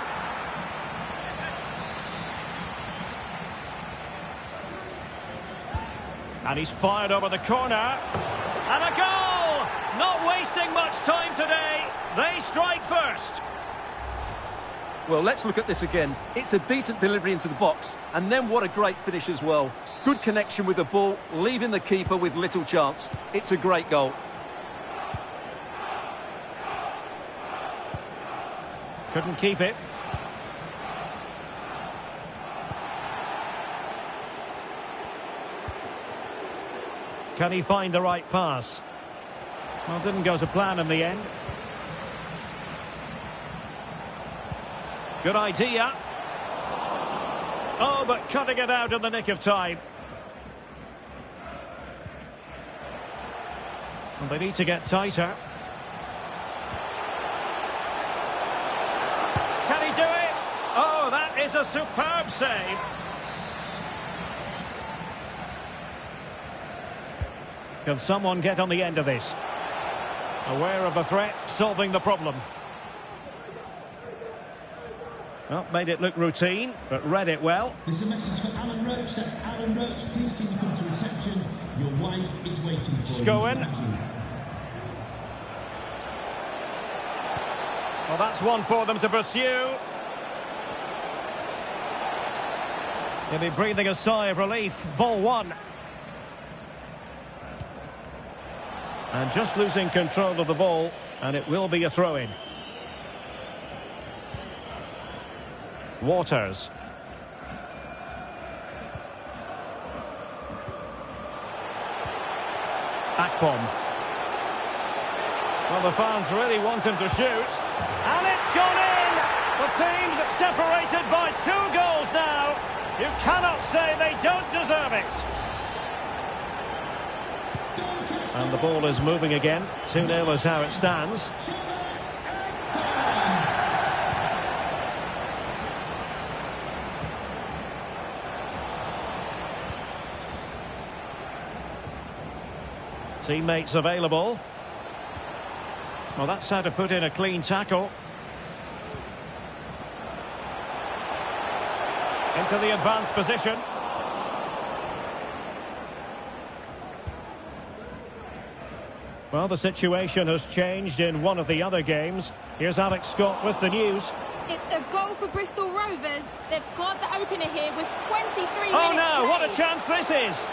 And he's fired over the corner. And a goal! Not wasting much time today. They strike first.
Well, let's look at this again. It's a decent delivery into the box. And then what a great finish as well. Good connection with the ball, leaving the keeper with little chance. It's a great goal.
Couldn't keep it. Can he find the right pass? Well, didn't go to plan in the end. Good idea. Oh, but cutting it out in the nick of time. Well, they need to get tighter. Can he do it? Oh, that is a superb save. Can someone get on the end of this? Aware of the threat, solving the problem. Well, made it look routine, but read it well.
There's a message for Alan Roach. That's Alan Roach. Please can you come to reception? Your wife is waiting for
Scowen.
you. Thank you.
Well, that's one for them to pursue. He'll be breathing a sigh of relief. Ball one. And just losing control of the ball, and it will be a throw-in. Waters. Akpom. Well, the fans really want him to shoot. And it's gone in! The team's separated by 2 goals now. You cannot say they don't deserve it. And the ball is moving again. 2-0 is how it stands. Teammates available. Well, that's how to put in a clean tackle. Into the advanced position. Well, the situation has changed in one of the other games. Here's Alex Scott with the news.
It's a goal for Bristol Rovers. They've scored the opener here with 23 minutes
Oh no,
played.
what a chance this is!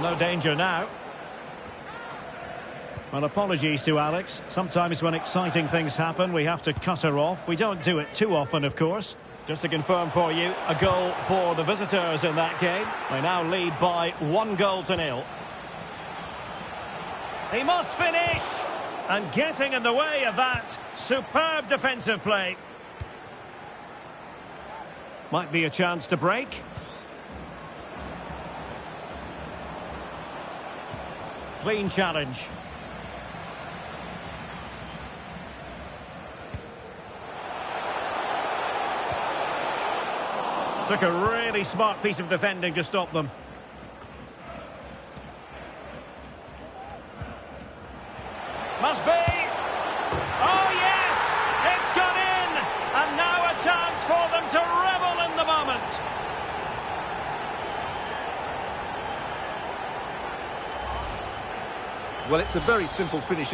No danger now. Well, apologies to Alex. Sometimes when exciting things happen, we have to cut her off. We don't do it too often, of course. Just to confirm for you, a goal for the visitors in that game. They now lead by 1-0. He must finish! And getting in the way of that, superb defensive play. Might be a chance to break. Clean challenge. Took a really smart piece of defending to stop them. Must be! Oh yes! It's gone in! And now a chance for them to revel in the moment.
Well, it's a very simple finish.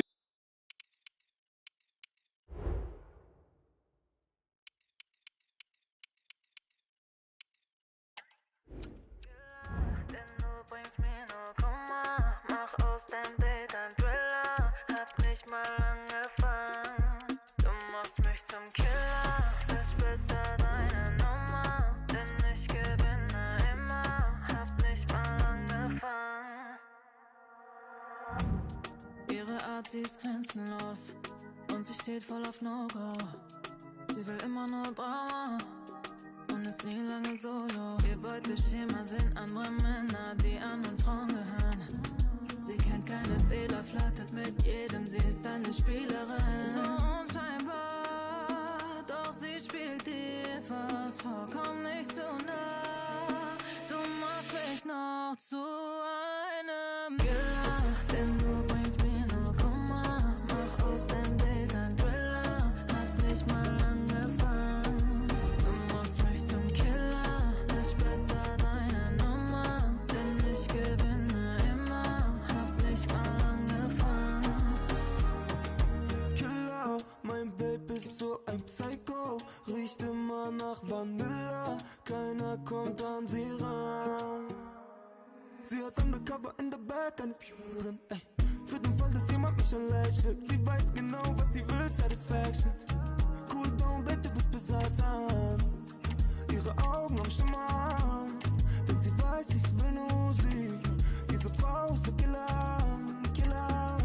Sie ist grenzenlos und sie steht voll auf No-Go. Sie will immer nur Drama und ist nie lange solo. Ihr Beuteschema sind andere Männer, die anderen Frauen gehören. Sie kennt keine Fehler, flattert mit jedem, sie ist eine Spielerin. So unscheinbar, doch sie spielt dir fast vollkommen nicht zu nah. Du machst mich noch zu einem Killer, denn du bringst mir nur Kummer. Mach aus dem Date ein Thriller, hab nicht mal angefangen. Du machst mich zum Killer, lass besser deine Nummer, denn ich gewinne immer, hab nicht mal angefangen.
Killer, mein Baby ist so ein Psycho, riecht immer nach Vanilla, keiner kommt an sie ran. Sie hat undercover in der Back eine drin, ey. Für den Fall, dass jemand mich schon lächelt. Sie weiß genau, was sie will, Satisfaction. Cool down, Baby, du bist besessen. Ihre Augen am Schimmer, denn sie weiß, ich will nur sie. Diese Frau ist der Killer, Killer,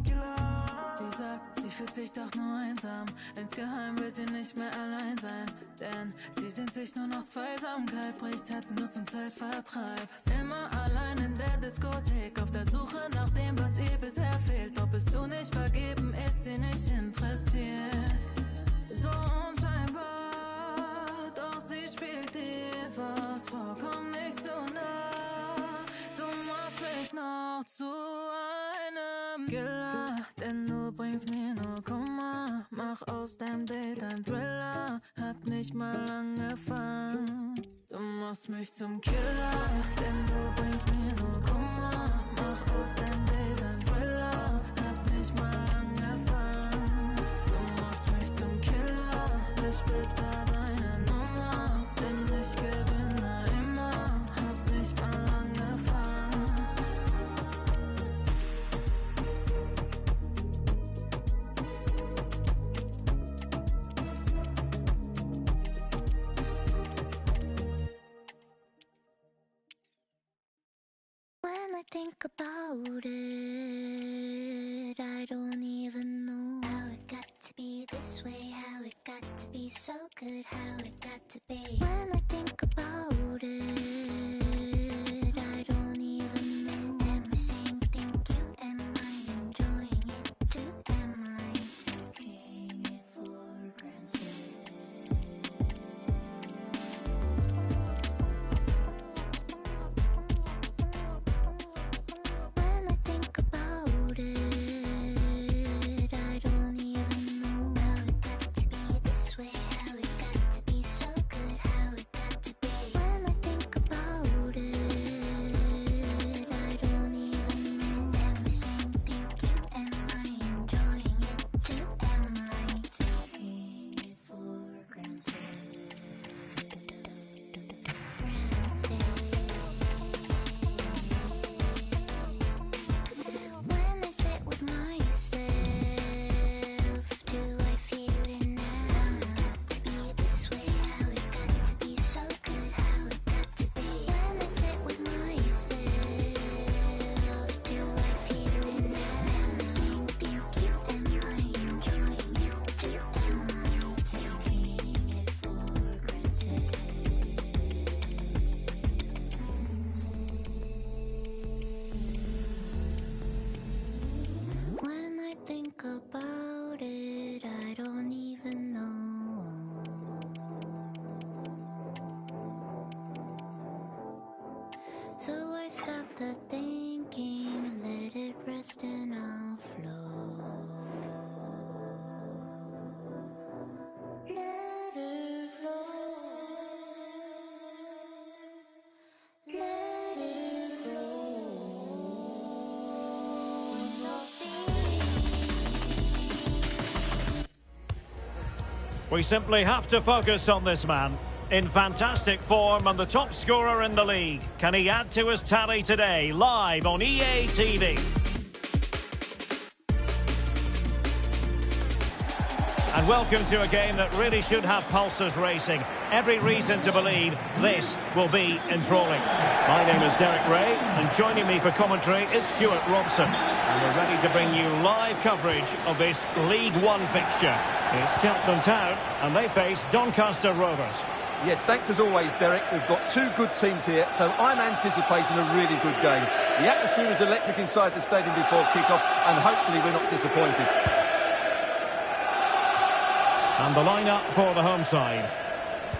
Killer.
Sie sagt, sie fühlt sich doch nur einsam. Insgeheim will sie nicht mehr allein sein, denn sie sehnt sich nur nach Zweisamkeit, bricht Herzen nur zum Zeitvertreib. Immer allein in der Diskothek, auf der Suche nach dem, was ihr bisher fehlt. Doch bist du nicht vergeben, ist sie nicht interessiert. So unscheinbar, doch sie spielt dir fast vollkommen nicht zu nah. Du machst mich noch zu einem Killer, denn du bringst mir nur Kummer. Mach aus deinem Date ein Thriller, hab nicht mal angefangen. Du machst mich zum Killer, denn du bringst mir nur Kummer. Mach aus deinem Date ein Thriller, hab nicht mal angefangen. Du machst mich zum Killer, lass besser deine Nummer, denn ich gewinne immer, hab nicht mal angefangen.
When I think about it, I don't even know how it got to be this way, how it got to be so good, how it got to be. When I think about it, I don't even know. Am I saying thank you? Am I enjoying it too? Am I taking it for granted? When I think about it, I don't even know how it got to be this way, how it got to be so good, how it got to be. When So I stopped the thinking, let it rest and I'll flow. Let it flow. Let it flow. And I'll see.
We simply have to focus on this man. In fantastic form and the top scorer in the league. Can he add to his tally today? Live on EA TV. And welcome to a game that really should have pulses racing. Every reason to believe this will be enthralling. My name is Derek Ray, and joining me for commentary is Stuart Robson. And we're ready to bring you live coverage of this League One fixture. It's Cheltenham Town, and they face Doncaster Rovers.
Yes, thanks as always, Derek. We've got two good teams here, so I'm anticipating a really good game. The atmosphere is electric inside the stadium before kick-off, and hopefully we're not disappointed.
And the lineup for the home side.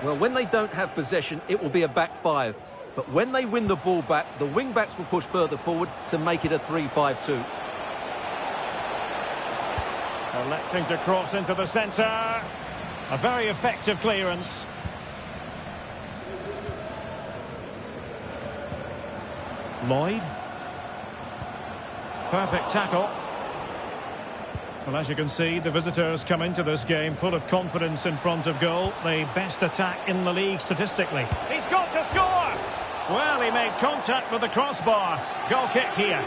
Well, when they don't have possession, it will be a back five. But when they win the ball back, the wing-backs will push further forward to make it a 3-5-2.
Electing to cross into the centre. A very effective clearance. Lloyd. Perfect tackle. Well, as you can see, the visitors come into this game full of confidence in front of goal. The best attack in the league statistically. He's got to score! Well, he made contact with the crossbar. Goal kick here.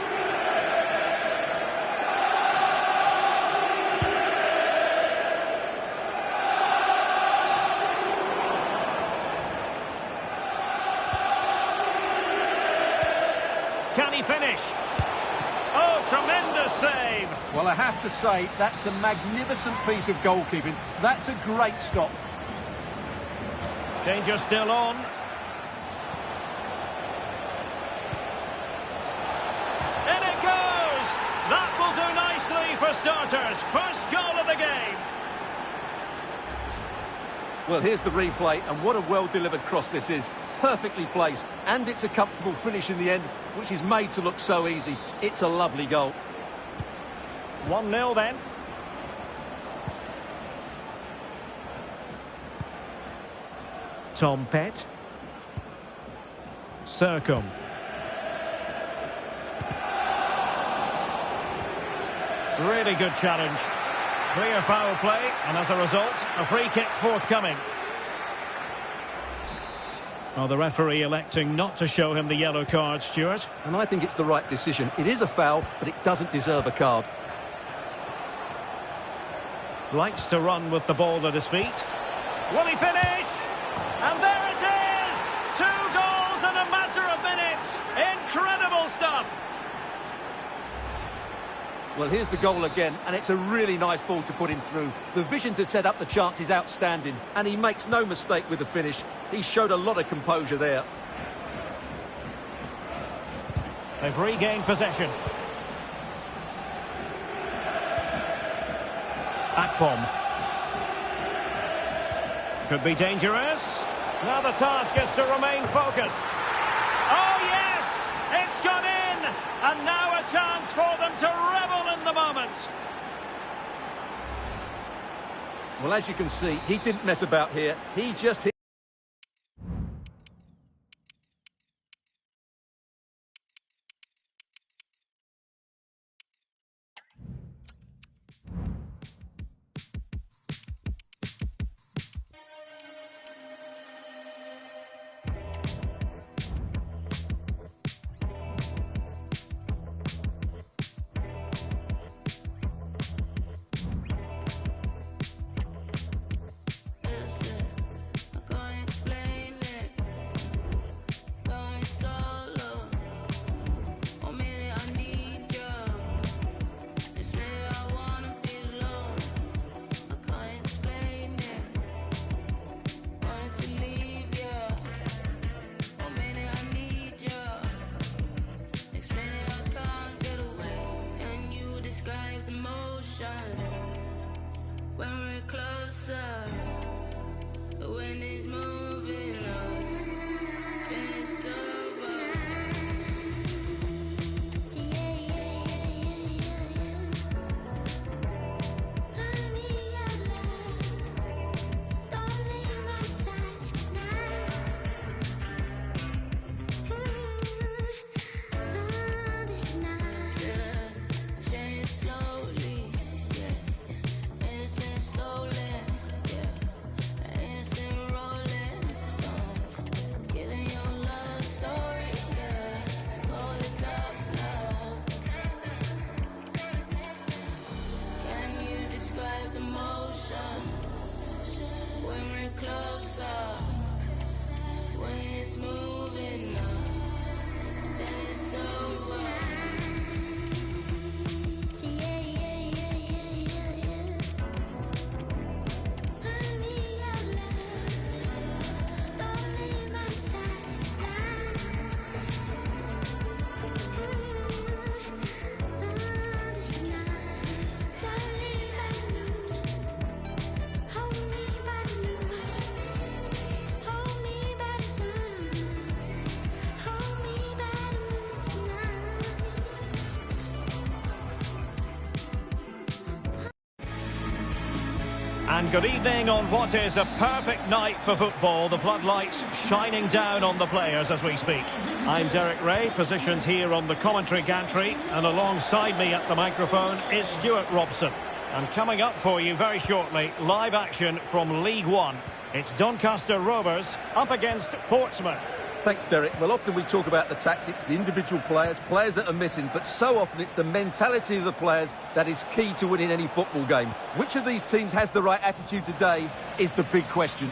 Can he finish? Oh, tremendous save!
Well, I have to say, that's a magnificent piece of goalkeeping. That's a great stop.
Danger still on. In it goes! That will do nicely for starters. First goal of the game.
Well, here's the replay, and what a well-delivered cross this is. Perfectly placed, and it's a comfortable finish in the end, which is made to look so easy. It's a lovely goal.
1-0 then. Tom Pett. Sercombe. Really good challenge. Clear foul play, and as a result, a free kick forthcoming. Well, the referee electing not to show him the yellow card, Stuart.
And I think it's the right decision. It is a foul, but it doesn't deserve a card.
Likes to run with the ball at his feet. Will he finish? And there it is! 2 goals in a matter of minutes! Incredible stuff!
Well, here's the goal again, and it's a really nice ball to put him through. The vision to set up the chance is outstanding, and he makes no mistake with the finish. He showed a lot of composure there.
They've regained possession. Akpom. Could be dangerous. Now the task is to remain focused. Oh, yes! It's gone in! And now a chance for them to revel in the moment.
Well, as you can see, he didn't mess about here. He just hit.
And good evening on what is a perfect night for football. The floodlights shining down on the players as we speak. I'm Derek Ray, positioned here on the commentary gantry, and alongside me at the microphone is Stuart Robson. And coming up for you very shortly, live action from League One. It's Doncaster Rovers up against Portsmouth.
Thanks, Derek. Well, often we talk about the tactics, the individual players that are missing, but so often it's the mentality of the players that is key to winning any football game. Which of these teams has the right attitude today is the big question.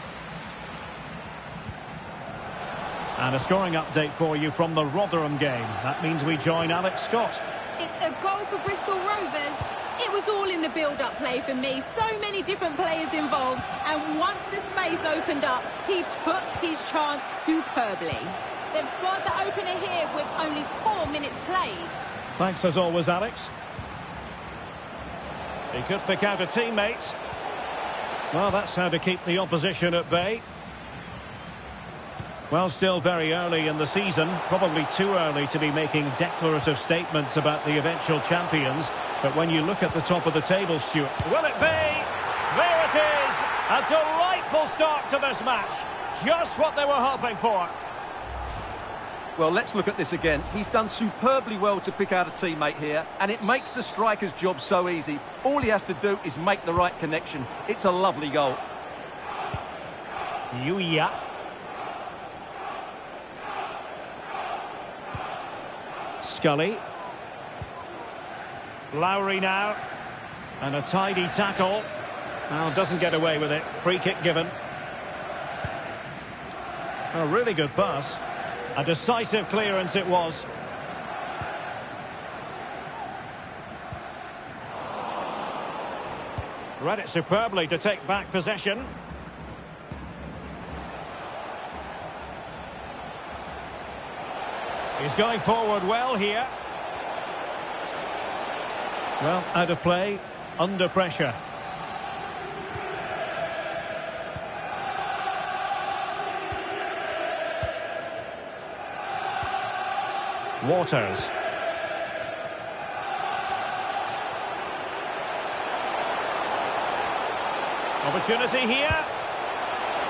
And a scoring update for you from the Rotherham game. That means we join Alex Scott.
It's a goal for Bristol Rovers. It was all in the build-up play for me. So many different players involved. And once the space opened up, he took his chance superbly. They've scored the opener here with only 4 minutes played.
Thanks as always, Alex. He could pick out a teammate. Well, that's how to keep the opposition at bay. Well, still very early in the season. Probably too early to be making declarative statements about the eventual champions. But when you look at the top of the table, Stuart... Will it be? There it is! A delightful start to this match. Just what they were hoping for.
Well, let's look at this again. He's done superbly well to pick out a teammate here, and it makes the striker's job so easy. All he has to do is make the right connection. It's a lovely goal.
Yuya. Scully. Lowry now. And a tidy tackle. Now doesn't get away with it. Free kick given. A really good pass. A decisive clearance it was. Read it superbly to take back possession. He's going forward well here. Well, out of play, under pressure. Waters. Opportunity here.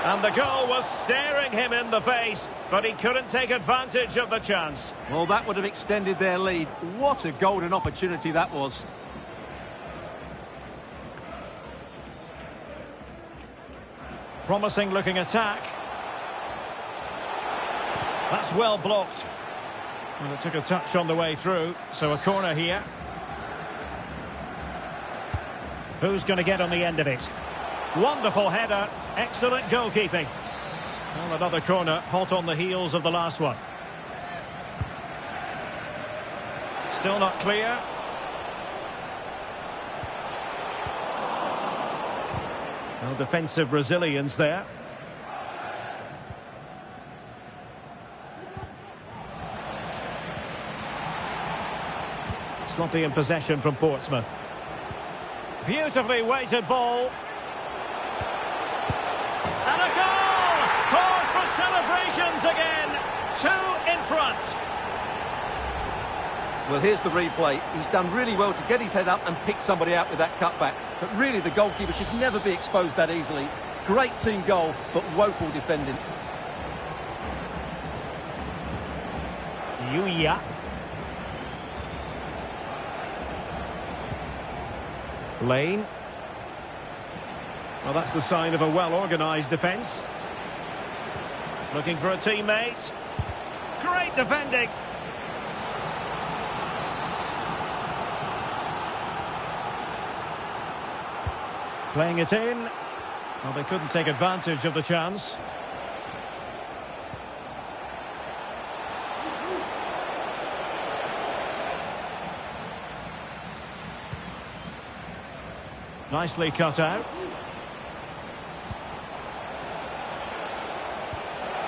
And the goal was staring him in the face, but he couldn't take advantage of the chance.
Well, that would have extended their lead. What a golden opportunity that was.
Promising looking attack. That's well blocked. And it took a touch on the way through, so a corner here. Who's going to get on the end of it? Wonderful header, excellent goalkeeping. Well, another corner, hot on the heels of the last one. Still not clear. No defensive Brazilians there. Sloppy in possession from Portsmouth. Beautifully weighted ball. And a goal! Cause for celebrations again. 2 in front.
Well, here's the replay. He's done really well to get his head up and pick somebody out with that cutback. But really, the goalkeeper should never be exposed that easily. Great team goal, but woeful defending.
Yuya. Lane. Well, that's the sign of a well-organised defence. Looking for a teammate. Great defending. Playing it in. Well, they couldn't take advantage of the chance. Nicely cut out.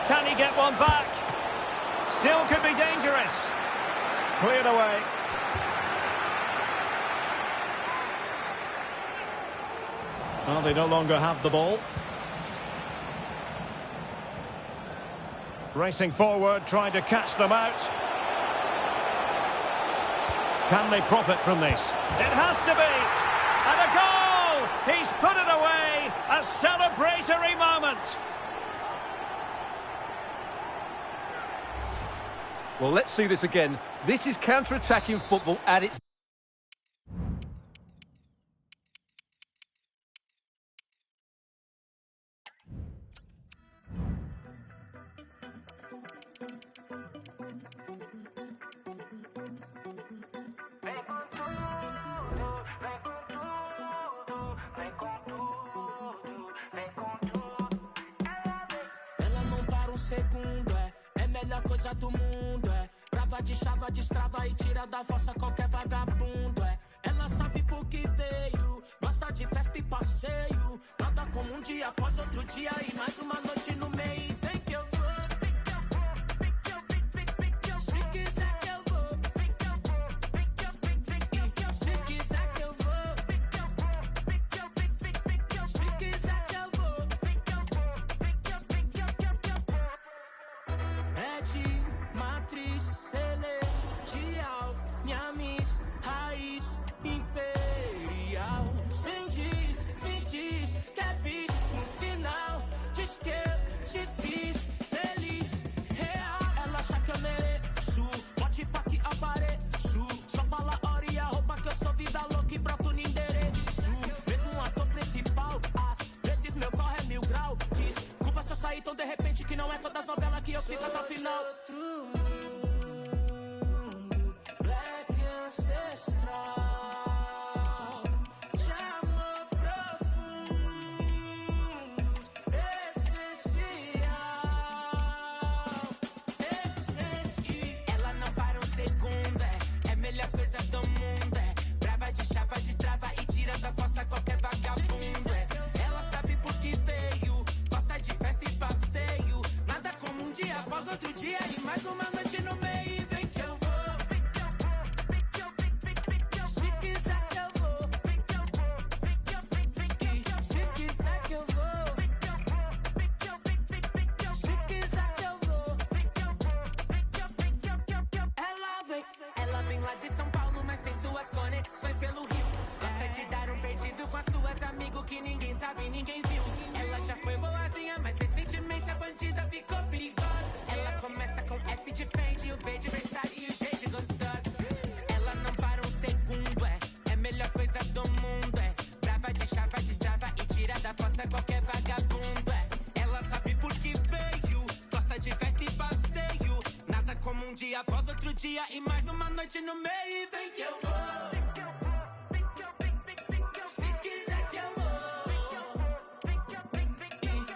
Can he get one back? Still could be dangerous. Cleared away. Well, they no longer have the ball. Racing forward, trying to catch them out. Can they profit from this? It has to be! And a goal! He's put it away! A celebratory moment.
Well, let's see this again. This is counter-attacking football at its...
Ela não para um segundo, é melhor coisa do mundo, brava de chava, destrava e tira da fossa qualquer vagabundo, Ela sabe por que veio, gosta de festa e passeio, nada como um dia após outro dia e mais uma noite no meio. Vem que eu vou, se quiser que eu vou, se quiser que eu vou, se quiser que eu vou. É de matriz celestial, minha miss, raiz imperial. Sem diz, me diz que é bis no final. Diz que eu te fiz feliz, real. Ela acha que eu mereço, bote pra que apareço. Só fala hora e arroba que eu sou vida louca e broto no endereço. Mesmo um ator principal, às vezes meu corre é 1000 graus. Desculpa se eu sair tão de repente que não é todas as novelas que eu fico até o final. Outro mundo, black ancestral. Qualquer vagabundo, Ela sabe por que veio, gosta de festa e passeio, nada como um dia após outro dia e mais uma noite no meio. Vem que eu vou, se quiser que eu vou, se quiser que eu vou, se quiser que eu vou. Ela vem lá de São Paulo, mas tem suas conexões pelo Rio. Gosta de dar um perdido com as suas amigos que ninguém sabe, ninguém viu. Ela já foi boazinha, mas recentemente a bandida ficou perigosa. Ela começa com F de Fendi, o V de Versace e o G de gostosa. Ela não para um segundo, é melhor coisa do mundo, brava de chava, destrava e tira da fossa qualquer vagabundo, Ela sabe por que veio, gosta de festa e passeio, nada como um dia após outro dia e mais uma noite no meio. Vem que eu vou. Se quiser que eu vou,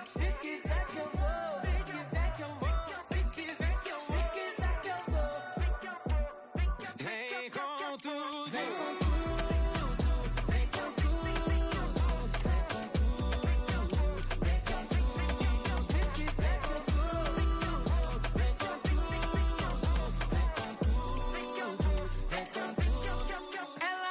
se quiser que eu vou, se quiser que eu vou, se quiser que eu vou, se quiser que eu vou. Vem com tudo, vem com tudo, vem com tudo, vem com tudo, vem com tudo. Se quiser que eu vou, vem com tudo, vem com tudo, vem com tudo. Ela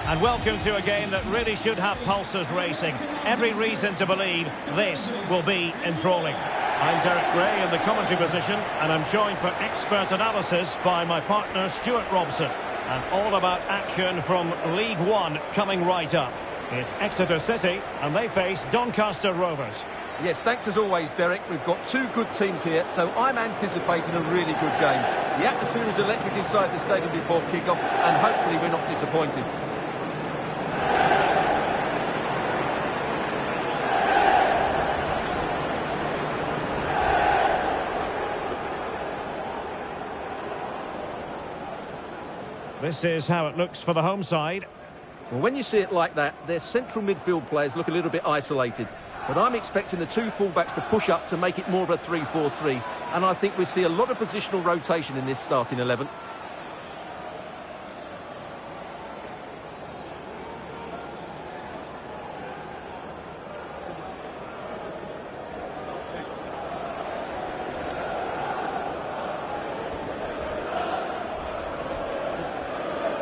And welcome to a game that really should have pulses racing. Every reason to believe this will be enthralling. I'm Derek Ray in the commentary position, and I'm joined for expert analysis by my partner Stuart Robson. And all about action from League One coming right up. It's Exeter City, and they face Doncaster Rovers.
Yes, thanks as always, Derek. We've got two good teams here, so I'm anticipating a really good game. The atmosphere is electric inside the stadium before kick-off, and hopefully we're not disappointed.
This is how it looks for the home side.
Well, when you see it like that, their central midfield players look a little bit isolated. But I'm expecting the two fullbacks to push up to make it more of a 3-4-3. And I think we see a lot of positional rotation in this starting 11.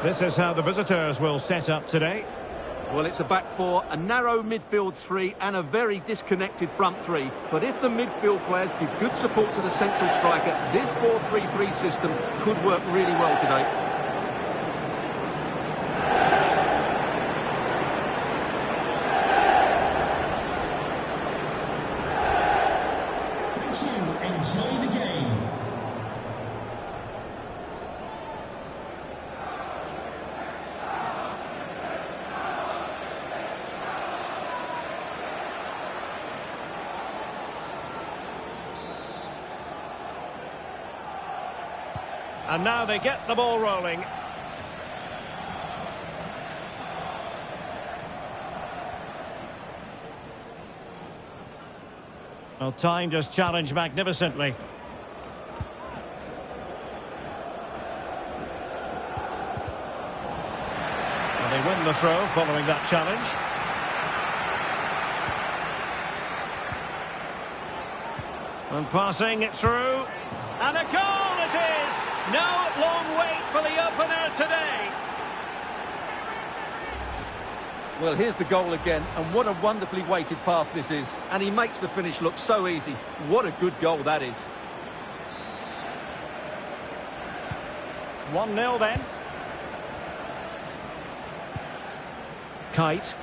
This is how the visitors will set up today.
Well, it's a back four, a narrow midfield three and a very disconnected front three. But if the midfield players give good support to the central striker, this 4-3-3 system could work really well today.
Thank you. Enjoy the game.
And now they get the ball rolling. Well, time just challenged magnificently. And they win the throw following that challenge. And passing it through. And a goal it is! No long wait for the opener today.
Well, here's the goal again, and what a wonderfully weighted pass this is. And he makes the finish look so easy. What a good goal that is.
1-0 then. Kite.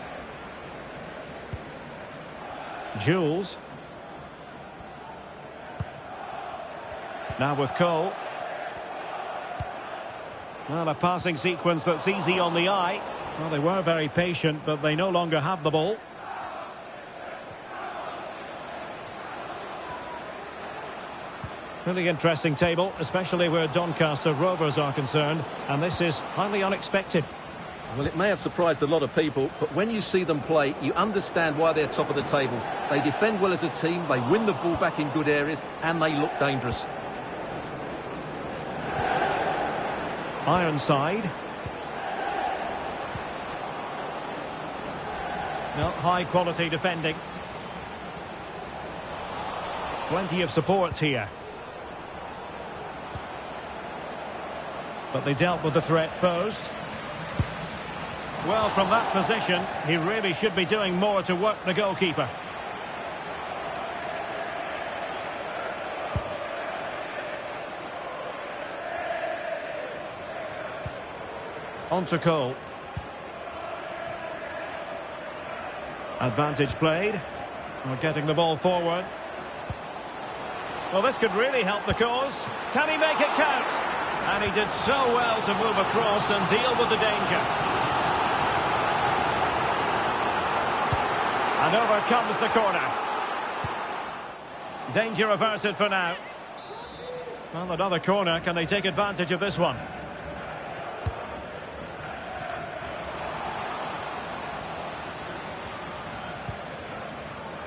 Jules. Now with Cole. Well, a passing sequence that's easy on the eye. Well, they were very patient, but they no longer have the ball. Really interesting table, especially where Doncaster Rovers are concerned, and this is highly unexpected.
Well, it may have surprised a lot of people, but when you see them play, you understand why they're top of the table. They defend well as a team, they win the ball back in good areas, and they look dangerous.
Ironside. No, high quality defending. Plenty of support here. But they dealt with the threat posed. Well, from that position, he really should be doing more to work the goalkeeper. On to Cole. Advantage played. We're getting the ball forward. Well, this could really help the cause. Can he make it count? And he did so well to move across and deal with the danger. And over comes the corner. Danger averted for now. Well, another corner. Can they take advantage of this one?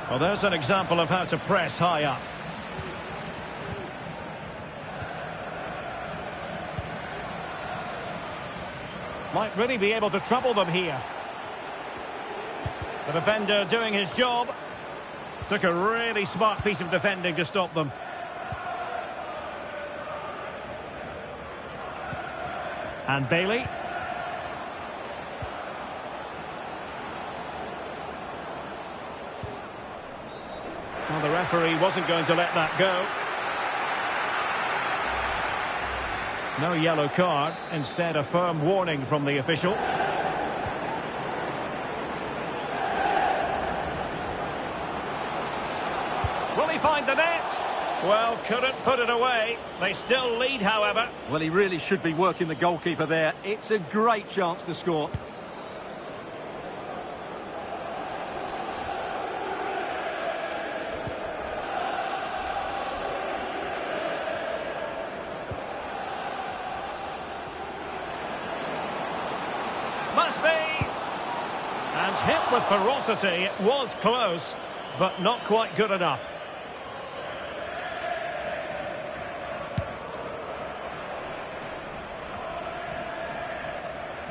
Well, there's an example of how to press high up. Might really be able to trouble them here. The defender doing his job. Took a really smart piece of defending to stop them. And Bailey. Referee wasn't going to let that go. No yellow card, instead a firm warning from the official. Will he find the net? Well, couldn't put it away. They still lead, however.
Well, he really should be working the goalkeeper there. It's a great chance to score.
Must be! And hit with ferocity. It was close, but not quite good enough.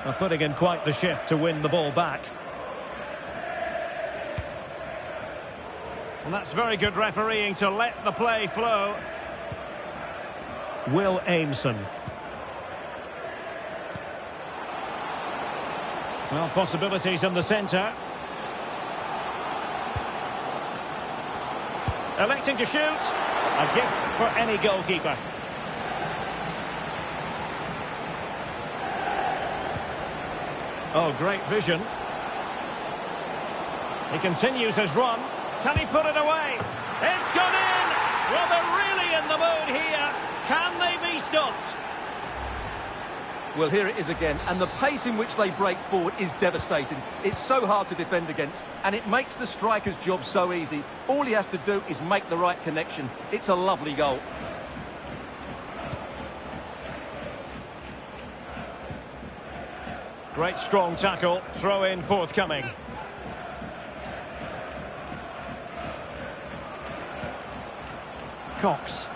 They're putting in quite the shift to win the ball back. Well, that's very good refereeing to let the play flow. Will Aimson. Well, possibilities in the centre. Electing to shoot. A gift for any goalkeeper. Oh, great vision. He continues his run. Can he put it away? It's gone in! Well, they're really in the mood here. Can they be stopped?
Well, here it is again, and the pace in which they break forward is devastating. It's so hard to defend against, and it makes the striker's job so easy. All he has to do is make the right connection. It's a lovely goal.
Great strong tackle, throw in forthcoming. Cox.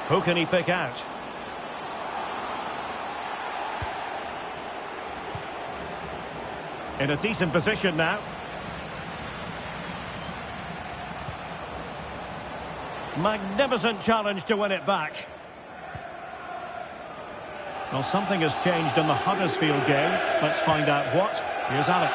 Who can he pick out? In a decent position now. Magnificent challenge to win it back. Well, something has changed in the Huddersfield game. Let's find out what. Here's Alex.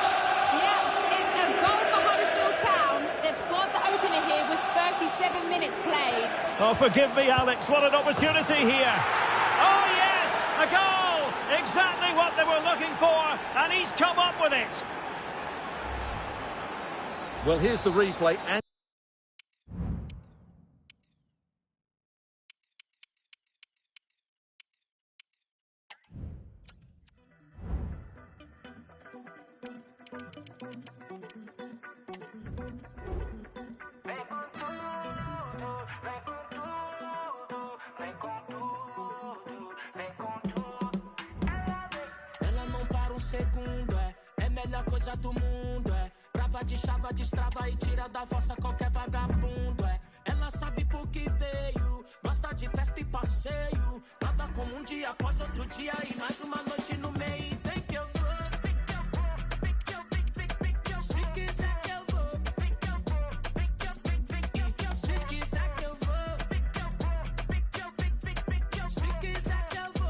Yeah, it's a goal for Huddersfield Town. They've scored the opener here with 37 minutes played.
Oh, forgive me, Alex. What an opportunity here. Oh, yes, a goal. Exactly what they were looking for, and he's come up with it.
Well, here's the replay. And
Ela não para um segundo, é melhor coisa do mundo, brava de chava, destrava e tira da fossa qualquer vagabundo, Ela sabe por que veio, gosta de festa e passeio, nada como um dia após outro dia e mais uma noite no meio. Vem que eu vou, se quiser que eu vou, se quiser que eu vou, se quiser que eu vou.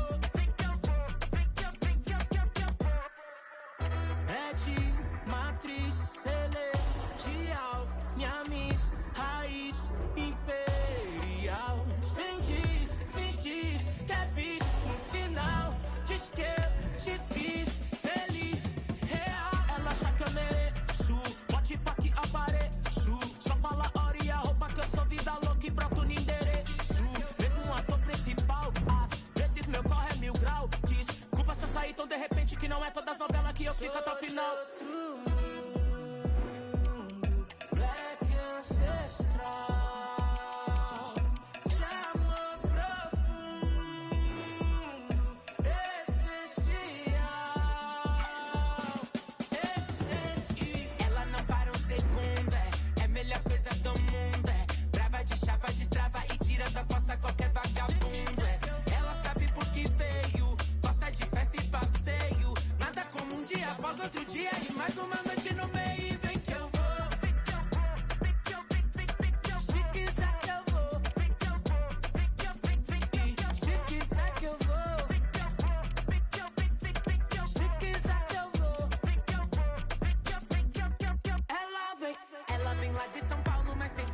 É de matriz celestial, minha miss, raiz imperial. Sem diz, me diz que é bis no final. Diz que eu te fiz feliz, real. Ela acha que eu mereço, bote pra que apareço. Só fala hora e a roupa que eu sou vida louca e broto no endereço. Mesmo ator principal, às vezes meu corre é 1000 graus. Desculpa se eu sair tão de repente que não é todas as novelas que eu fico até o final. Outro mundo, black ancestral. Qualquer vagabundo, Ela sabe por que veio, gosta de festa e passeio, nada como um dia após outro dia e mais uma noite no meio. Vem que eu vou, se quiser que eu vou, se quiser que eu vou, se quiser que eu vou. Ela vem lá de São Paulo, mas tem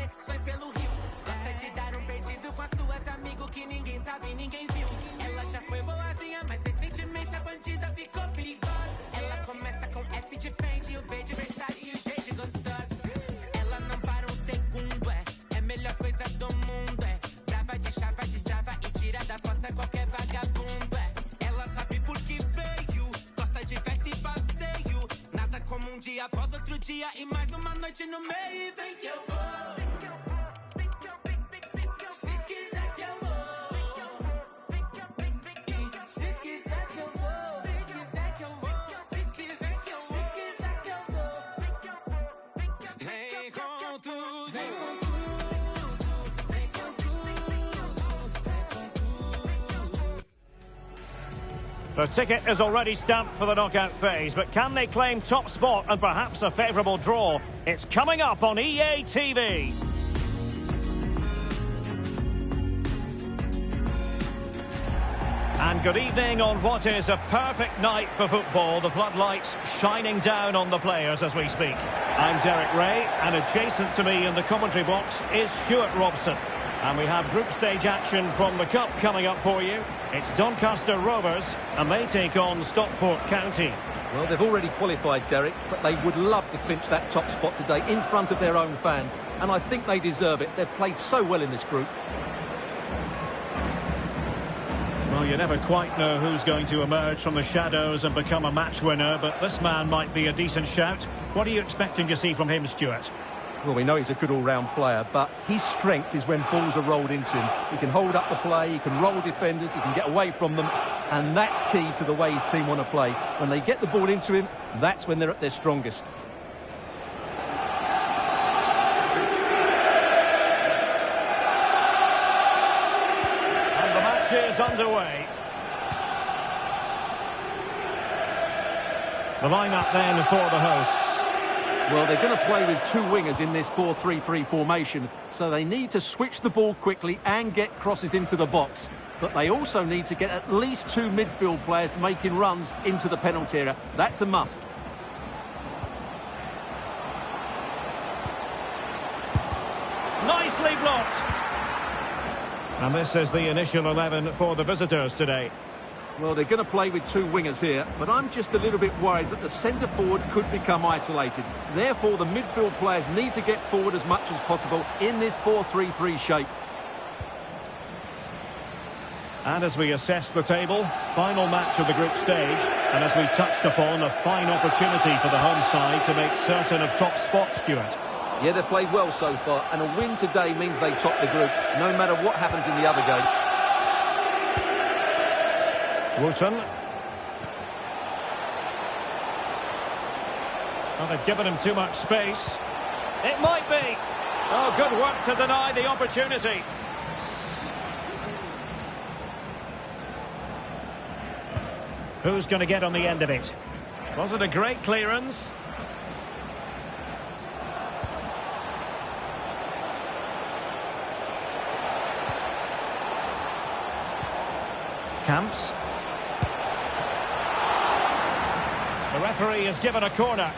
conexões pelo rio. Gosta de dar perdido com as suas amigos que ninguém sabe, ninguém viu. Ela já foi boazinha, mas recentemente a bandida ficou perigosa. Ela começa com F de frente, o V de Versace e o G de gostosa. Ela não para um segundo, é melhor coisa do mundo, brava de chapa, destrava e tira da poça qualquer vagabundo, Ela sabe por que veio, gosta de festa e passeio. Nada como um dia após outro dia e mais uma noite no meio. E vem que eu vou. Se quiser que eu vou. E se quiser que eu vou. Se quiser que eu vou. Se quiser que eu vou. Se quiser que eu vou. Vem com tudo. Vem com tudo. Vem com tudo. Vem com tudo.
The ticket is already stamped for the knockout phase, but can they claim top spot and perhaps a favourable draw? It's coming up on EA TV. And good evening on what is a perfect night for football. The floodlights shining down on the players as we speak. I'm Derek Ray, and adjacent to me in the commentary box is Stuart Robson. And we have group stage action from the Cup coming up for you. It's Doncaster Rovers, and they take on Stockport County.
Well, they've already qualified, Derek, but they would love to clinch that top spot today in front of their own fans. And I think they deserve it. They've played so well in this group.
Well, you never quite know who's going to emerge from the shadows and become a match winner, but this man might be a decent shout. What are you expecting to see from him, Stuart?
Well, we know he's a good all-round player, but his strength is when balls are rolled into him. He can hold up the play, he can roll defenders, he can get away from them, and that's key to the way his team want to play. When they get the ball into him, that's when they're at their strongest.
And the match is underway. The lineup then for the hosts.
Well, they're going to play with two wingers in this 4-3-3 formation, so they need to switch the ball quickly and get crosses into the box. But they also need to get at least two midfield players making runs into the penalty area. That's a must.
Nicely blocked. And this is the initial 11 for the visitors today.
Well, they're going to play with two wingers here, but I'm just a little bit worried that the centre-forward could become isolated. Therefore, the midfield players need to get forward as much as possible in this 4-3-3 shape.
And as we assess the table, final match of the group stage, and as we touched upon, a fine opportunity for the home side to make certain of top spot, Stuart.
Yeah, they've played well so far, and a win today means they top the group, no matter what happens in the other game.
Wooten. Well, they've given him too much space. It might be. Oh, good work to deny the opportunity. Who's going to get on the end of it? Was it a great clearance? Camps. The referee has given a corner.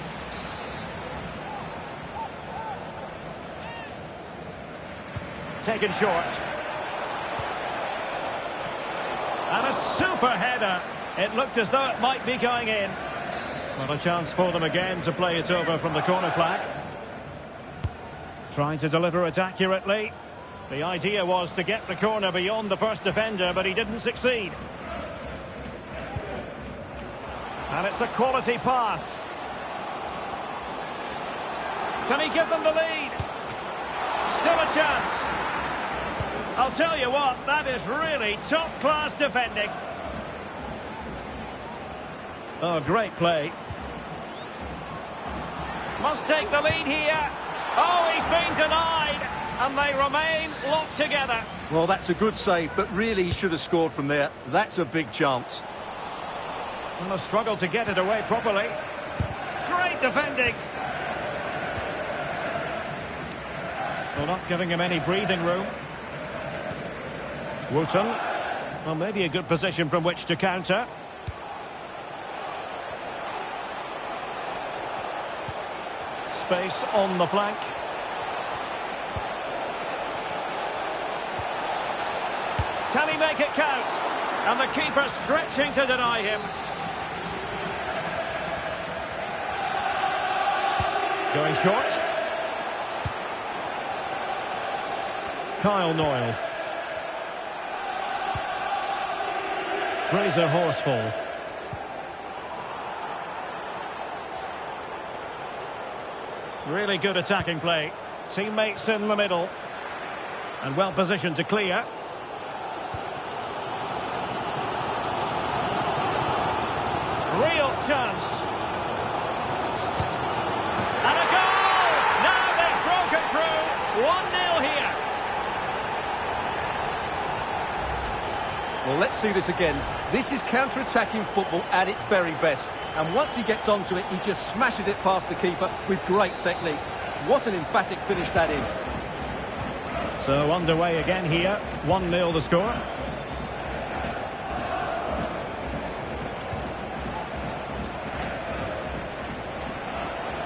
Taken short. And a super header. It looked as though it might be going in. Well, a chance for them again to play it over from the corner flag. Trying to deliver it accurately. The idea was to get the corner beyond the first defender, but he didn't succeed. And it's a quality pass. Can he give them the lead? Still a chance. I'll tell you what, that is really top-class defending. Oh, great play. Must take the lead here. Oh, he's been denied. And they remain locked together.
Well, that's a good save, but really he should have scored from there. That's a big chance.
And a struggle to get it away properly. Great defending. Well, not giving him any breathing room. Wooten. Well, maybe a good position from which to counter. Space on the flank. Can he make it count? And the keeper stretching to deny him. Going short. Kyle Noyle. Fraser Horsfall. Really good attacking play. Teammates in the middle. And well positioned to clear. Real chance. And a goal! Now they've broken through. 1-0 here.
Well, let's see this again. This is counter-attacking football at its very best. And once he gets onto it, he just smashes it past the keeper with great technique. What an emphatic finish that is.
So underway again here. 1-0 the score.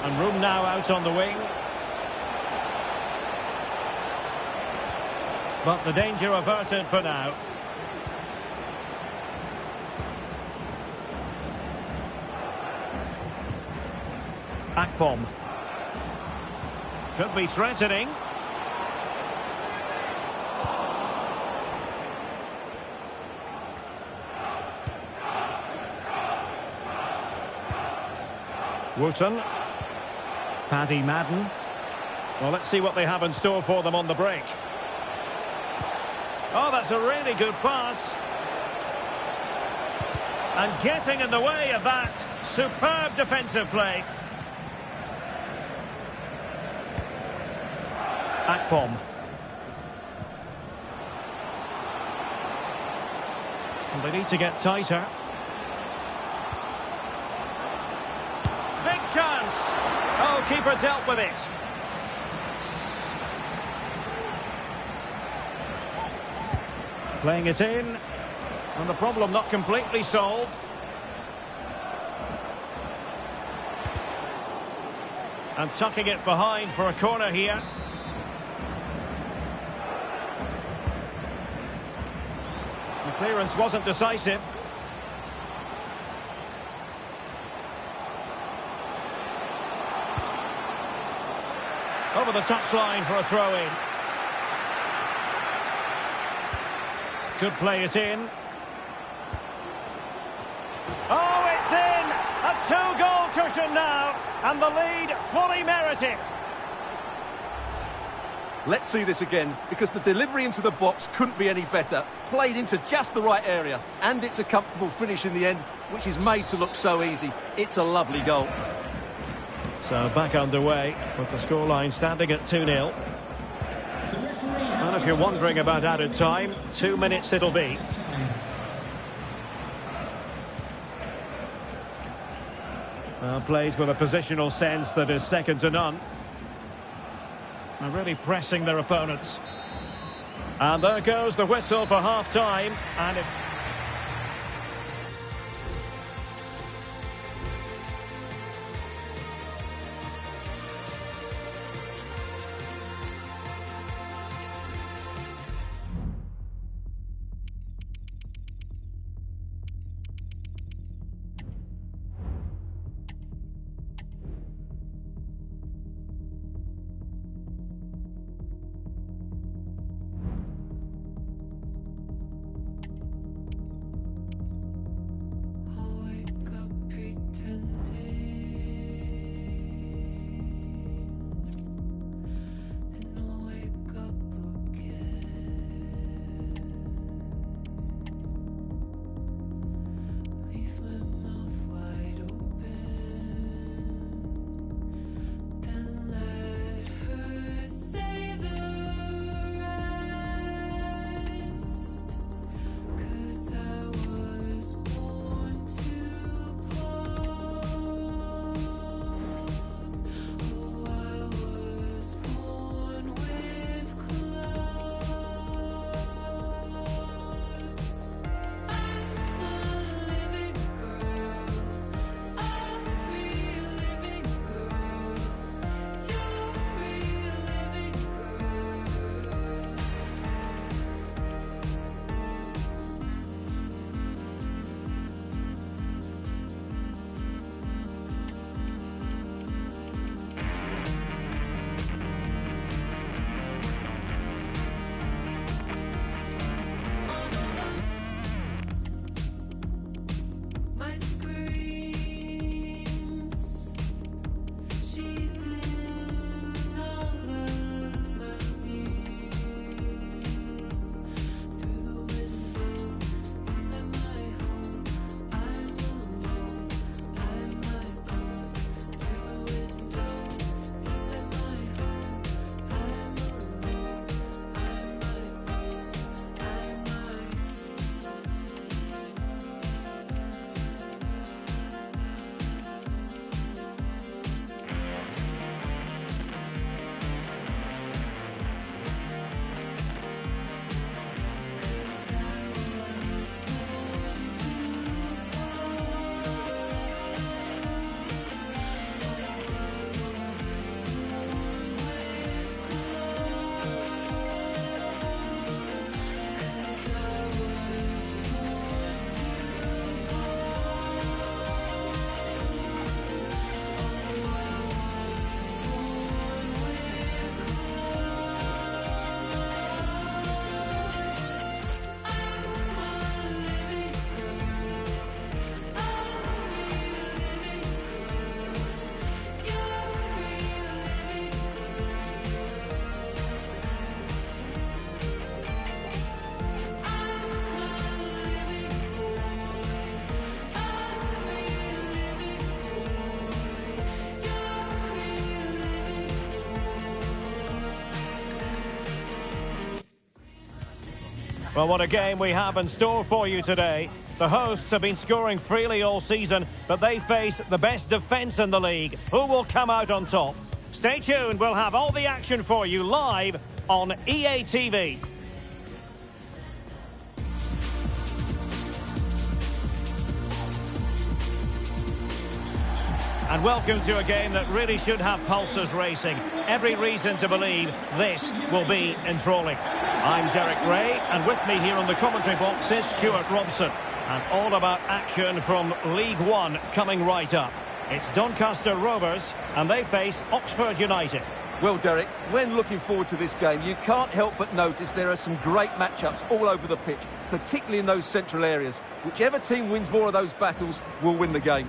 And room now out on the wing. But the danger averted for now. Akpom. Could be threatening. Wooten. Paddy Madden. Well, let's see what they have in store for them on the break. Oh, that's a really good pass. And getting in the way of that. Superb defensive play. Akpom. And they need to get tighter. Big chance. Oh, keeper dealt with it. Playing it in. And the problem not completely solved. And tucking it behind for a corner here. The clearance wasn't decisive. Over the touchline for a throw-in. Could play it in. Oh, it's in! A two-goal cushion now, and the lead fully merited.
Let's see this again, because the delivery into the box couldn't be any better. Played into just the right area, and it's a comfortable finish in the end, which is made to look so easy. It's a lovely goal.
So back underway, with the scoreline standing at 2-0. And if you're wondering about added time, 2 minutes it'll be. Plays with a positional sense that is second to none. And really pressing their opponents. And there goes the whistle for half-time. And it... Well, what a game we have in store for you today. The hosts have been scoring freely all season, but they face the best defence in the league. Who will come out on top? Stay tuned, we'll have all the action for you live on EA TV. And welcome to a game that really should have pulses racing. Every reason to believe this will be enthralling. I'm Derek Ray, and with me here on the commentary box is Stuart Robson. And all about action from League One coming right up. It's Doncaster Rovers, and they face Oxford United.
Well, Derek, when looking forward to this game, you can't help but notice there are some great matchups all over the pitch, particularly in those central areas. Whichever team wins more of those battles will win the game.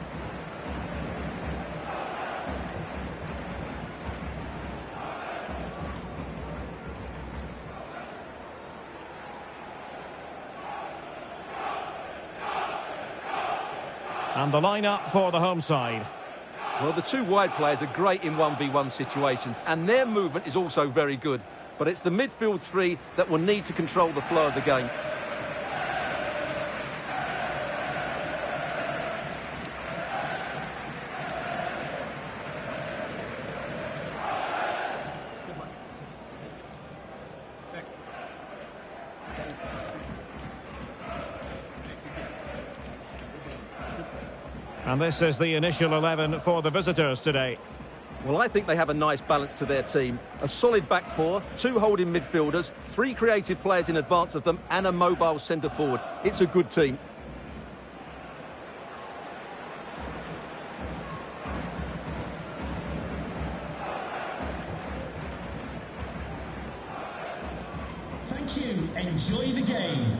And the lineup for the home side.
Well, the two wide players are great in 1v1 situations, and their movement is also very good. But it's the midfield three that will need to control the flow of the game.
And this is the initial 11 for the visitors today.
Well, I think they have a nice balance to their team. A solid back four, two holding midfielders, three creative players in advance of them, and a mobile centre-forward. It's a good team.
Thank you. Enjoy the game.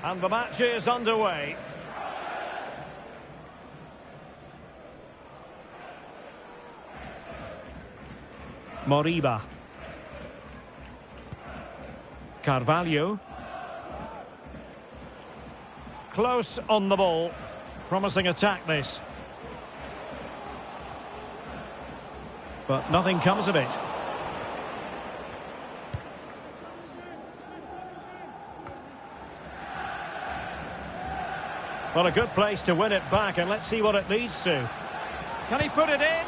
And the match is underway. Moriba. Carvalho. Close on the ball. Promising attack this. But nothing comes of it. Well, a good place to win it back, and let's see what it leads to. Can he put it in?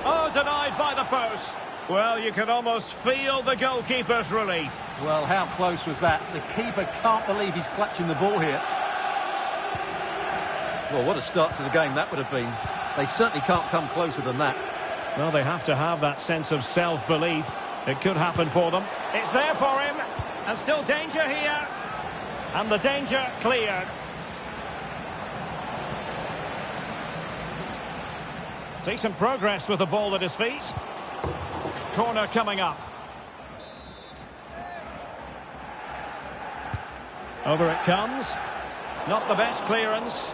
Oh, denied by the post. Well, you can almost feel the goalkeeper's relief.
Well, how close was that? The keeper can't believe he's clutching the ball here. Well, what a start to the game that would have been. They certainly can't come closer than that.
Well, they have to have that sense of self-belief. It could happen for them. It's there for him. And still danger here. And the danger cleared. Decent progress with the ball at his feet. Corner coming up. Over it comes. Not the best clearance.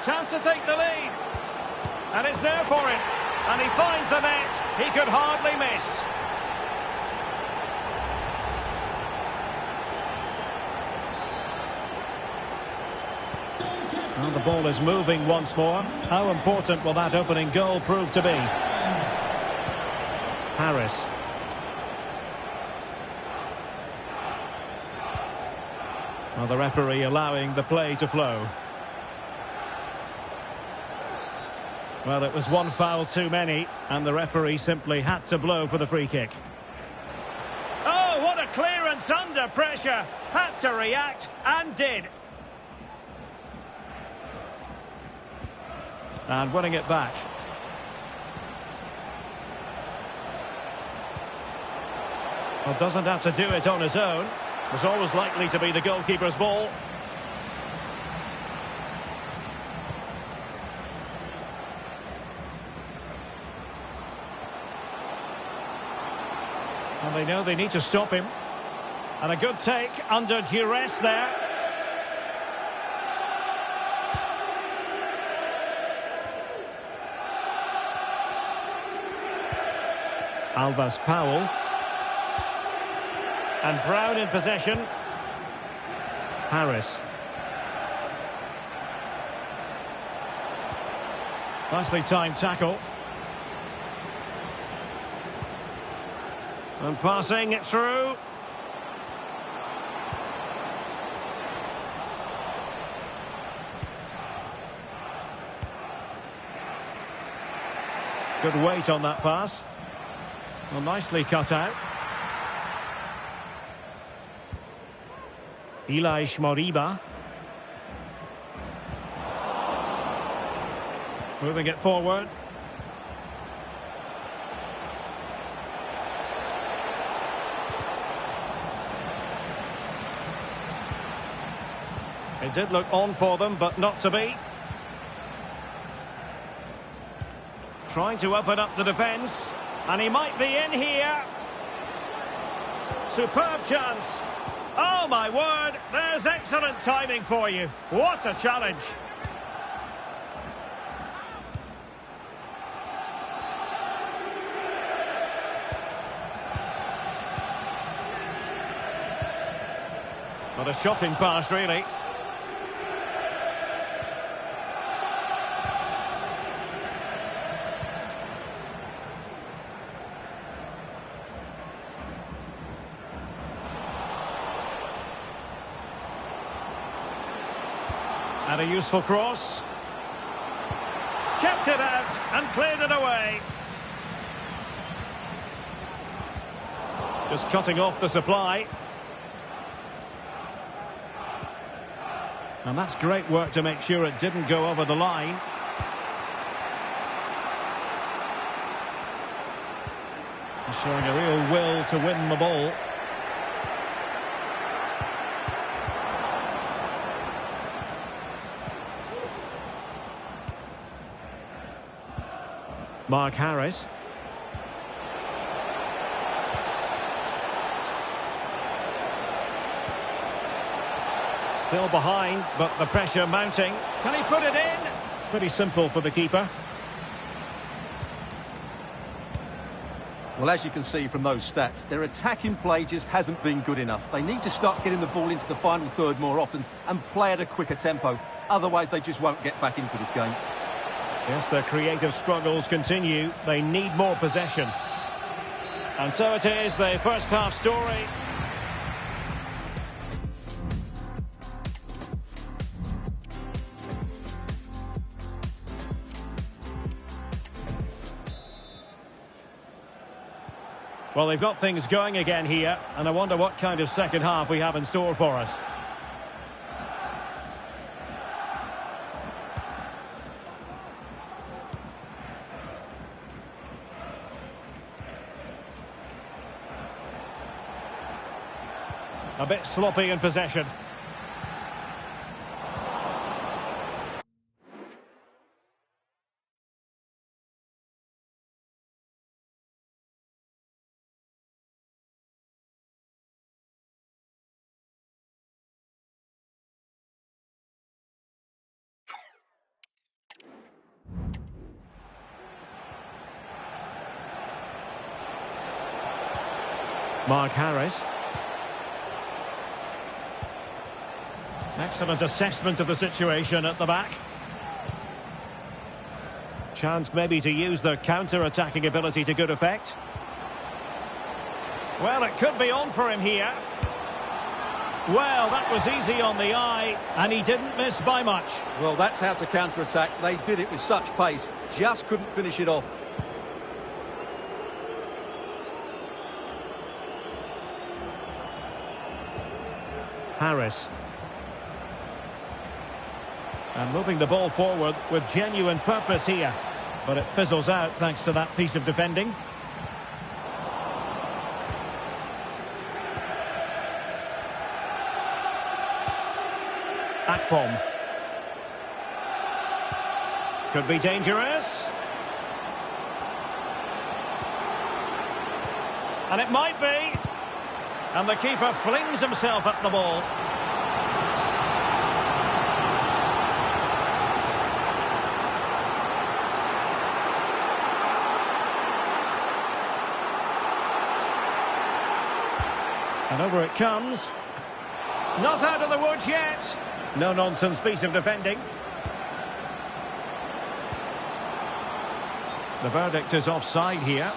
Chance to take the lead. And it's there for him. And he finds the net. He could hardly miss. Well, the ball is moving once more. How important will that opening goal prove to be? Harris. Well, the referee allowing the play to flow. Well, it was one foul too many, and the referee simply had to blow for the free kick. Oh, what a clearance under pressure. Had to react, and did. And winning it back. Well, doesn't have to do it on his own. Was always likely to be the goalkeeper's ball. And they know they need to stop him. And a good take under duress there. Alvas Powell. And Brown in possession. Harris. Nicely timed tackle. And passing it through. Good weight on that pass. Well, nicely cut out. Elias Moriba. Moving it forward. It did look on for them, but not to be. Trying to open up the defence. And he might be in here. Superb chance. Oh, my word. There's excellent timing for you. What a challenge. Not a shocking pass, really. And a useful cross. Kept it out and cleared it away. Just cutting off the supply. And that's great work to make sure it didn't go over the line. Showing a real will to win the ball. Mark Harris. Still behind, but the pressure mounting. Can he put it in? Pretty simple for the keeper.
Well, as you can see from those stats, their attacking play just hasn't been good enough. They need to start getting the ball into the final third more often and play at a quicker tempo. Otherwise, they just won't get back into this game.
Yes, their creative struggles continue. They need more possession. And so it is, the first half story. Well, they've got things going again here, and I wonder what kind of second half we have in store for us. A bit sloppy in possession. Mark Harris. Excellent assessment of the situation at the back. Chance maybe to use their counter-attacking ability to good effect. Well, it could be on for him here. Well, that was easy on the eye, and he didn't miss by much.
Well, that's how to counter-attack. They did it with such pace, just couldn't finish it off.
Harris. And moving the ball forward with genuine purpose here. But it fizzles out thanks to that piece of defending. Akpom. Could be dangerous. And it might be. And the keeper flings himself at the ball. And over it comes. Not out of the woods yet. No-nonsense piece of defending. The verdict is offside here.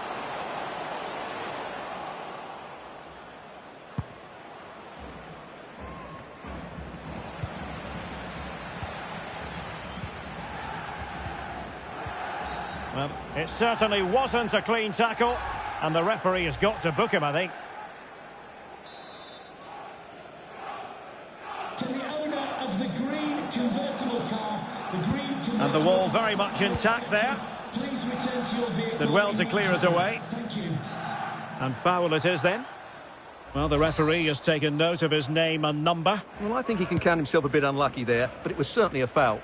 Well, it certainly wasn't a clean tackle, and the referee has got to book him, I think.
Can the owner of the green convertible car,
and the wall very much intact there.
please return to your vehicle?
Did well to clear it away.
Thank you.
And foul it is then. Well, the referee has taken note of his name and number.
Well, I think he can count himself a bit unlucky there, but it was certainly a foul.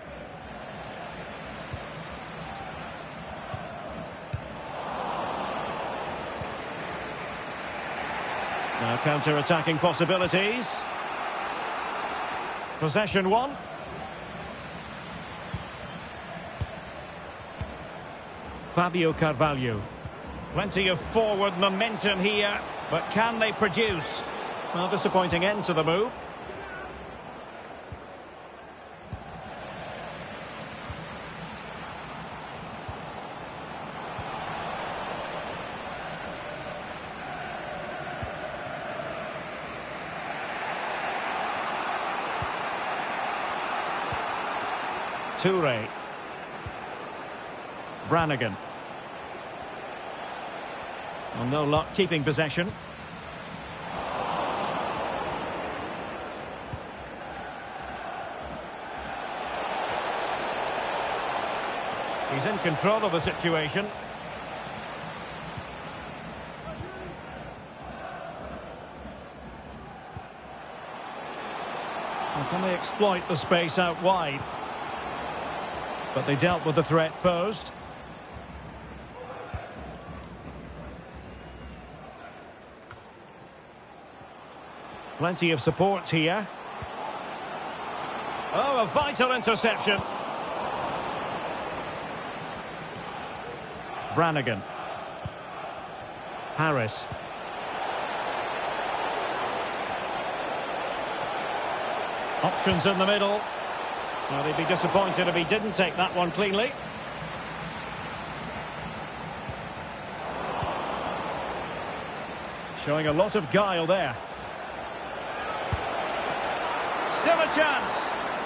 Now counter-attacking possibilities. Possession one. Fabio Carvalho. Plenty of forward momentum here, but can they produce? Well, disappointing end to the move. Toure. Brannigan. Well, no luck keeping possession. He's in control of the situation. Well, can they exploit the space out wide? But they dealt with the threat posed. Plenty of support here. Oh, a vital interception. Brannigan. Harris. Options in the middle. Well, he'd be disappointed if he didn't take that one cleanly. Showing a lot of guile there. Still a chance.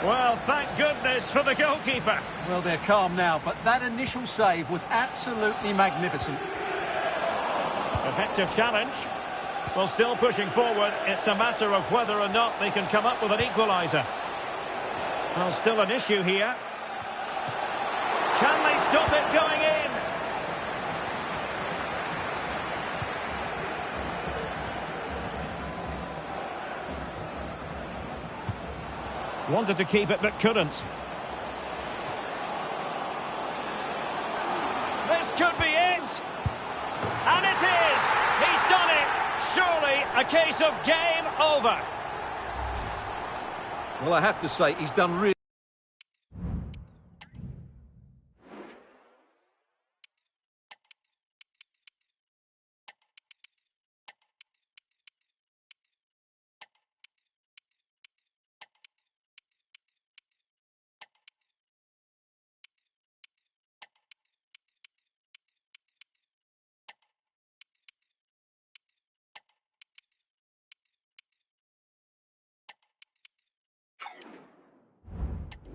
Well, thank goodness for the goalkeeper.
Well, they're calm now, but that initial save was absolutely magnificent.
Effective challenge. Well, still pushing forward. It's a matter of whether or not they can come up with an equaliser. Well, still an issue here. Can they stop it going in? Wanted to keep it, but couldn't. This could be it! And it is! He's done it! Surely a case of game over.
Well, I have to say, he's done really...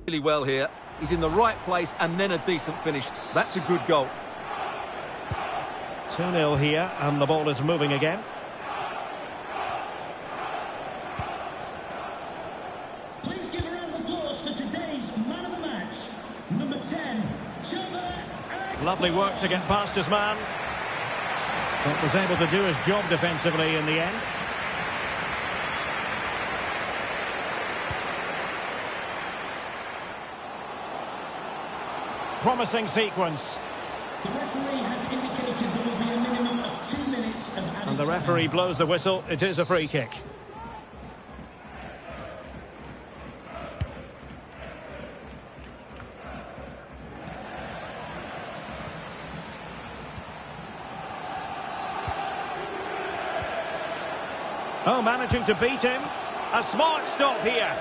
really well here. He's in the right place and then a decent finish. That's a good goal.
2-0 here, and the ball is moving again.
Please give a round of applause for today's man of the match, number 10,
Lovely work to get past his man. But was able to do his job defensively in the end. Promising sequence.
The referee has indicated there will be a minimum of 2 minutes of added
And the referee blows the whistle. It is a free kick. Oh, managing to beat him. A smart stop here.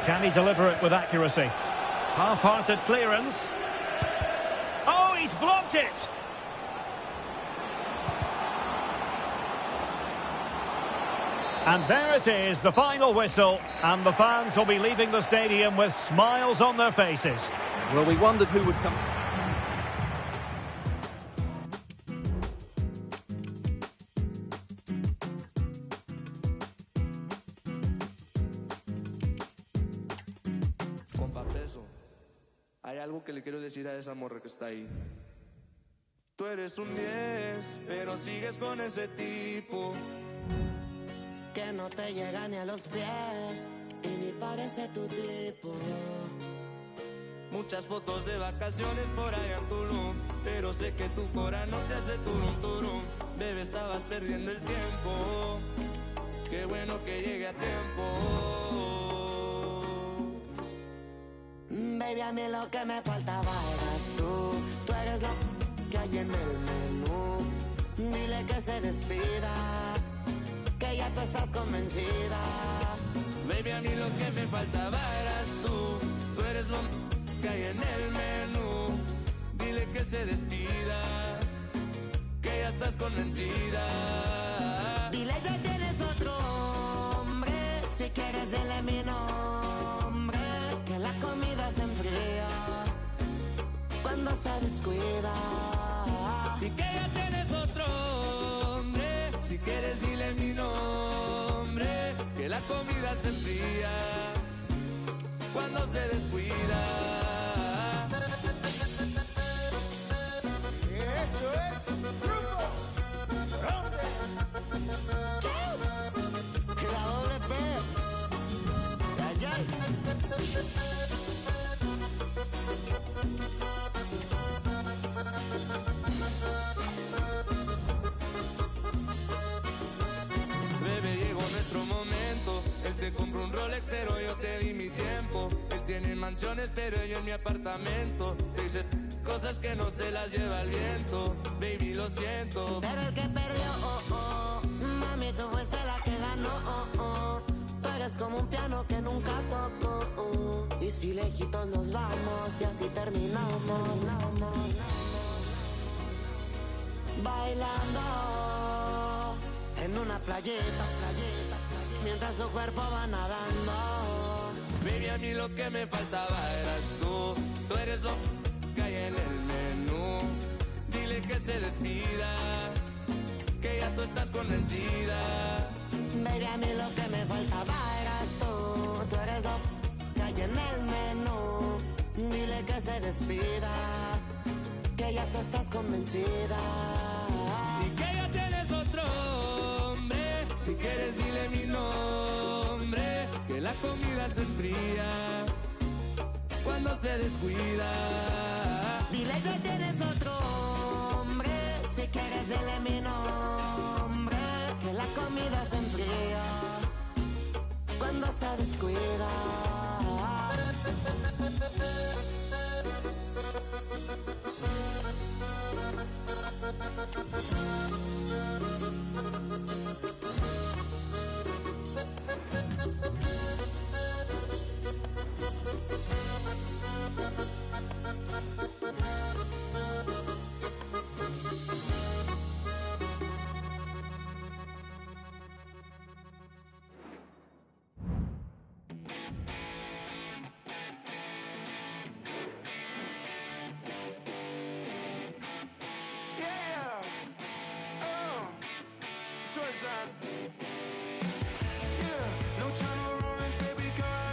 Can he deliver it with accuracy? Half-hearted clearance. Oh, he's blocked it! And there it is, the final whistle, and the fans will be leaving the stadium with smiles on their faces.
Well, we wondered who would come.
Compa Peso, hay algo que le quiero decir a esa morra que está ahí. Tú eres un 10, pero sigues con ese tipo
que no te llega ni a los pies y ni parece tu tipo.
Muchas fotos de vacaciones por allá en Tulum, pero sé que tu cora no te hace turum turum. Bebé, estabas perdiendo el tiempo. Qué bueno que llegue a tiempo.
Baby, a mí lo que me faltaba eras tú. Tú eres lo que hay en el menú. Dile que se despida, que ya tú estás convencida.
Baby, a mí lo que me faltaba eras tú. Tú eres lo que hay en el menú. Dile que se despida, que ya estás convencida.
Dile que tienes otro hombre. Si quieres dile mi nombre, que la comida se enfría cuando se descuida.
Y que ya tienes otro hombre. Si quieres dile mi nombre, que la comida se enfría cuando se descuida.
Eso es grupo Ronde.
La doble P. Ay, ay.
Bebé, llegó nuestro momento. Él te compró un Rolex, pero yo te di mi tiempo. Él tiene mansiones, pero yo en mi apartamento. Te hice cosas que no se las lleva el viento. Baby, lo siento.
Pero el que perdió, oh, oh. Mami, tú fuiste la que ganó, oh, oh. Tú eres como un piano que nunca tocó, oh. Y si lejitos nos vamos y así terminamos, bailando en una playeta, mientras su cuerpo va nadando.
Baby, a mí lo que me faltaba eras tú. Tú eres lo que hay en el menú. Dile que se despida, que ya tú estás convencida.
Baby, a mí lo que me faltaba eras tú. Tú eres lo que hay en el menú. Dile que se despida, que ya tú estás convencida.
Y que ya tienes otro hombre. Si quieres dile mi nombre, que la comida se enfría cuando se descuida.
Dile que tienes otro hombre. Si quieres dile mi nombre, que la comida se enfría cuando se descuida.
Yeah, no Channel Orange, baby girl.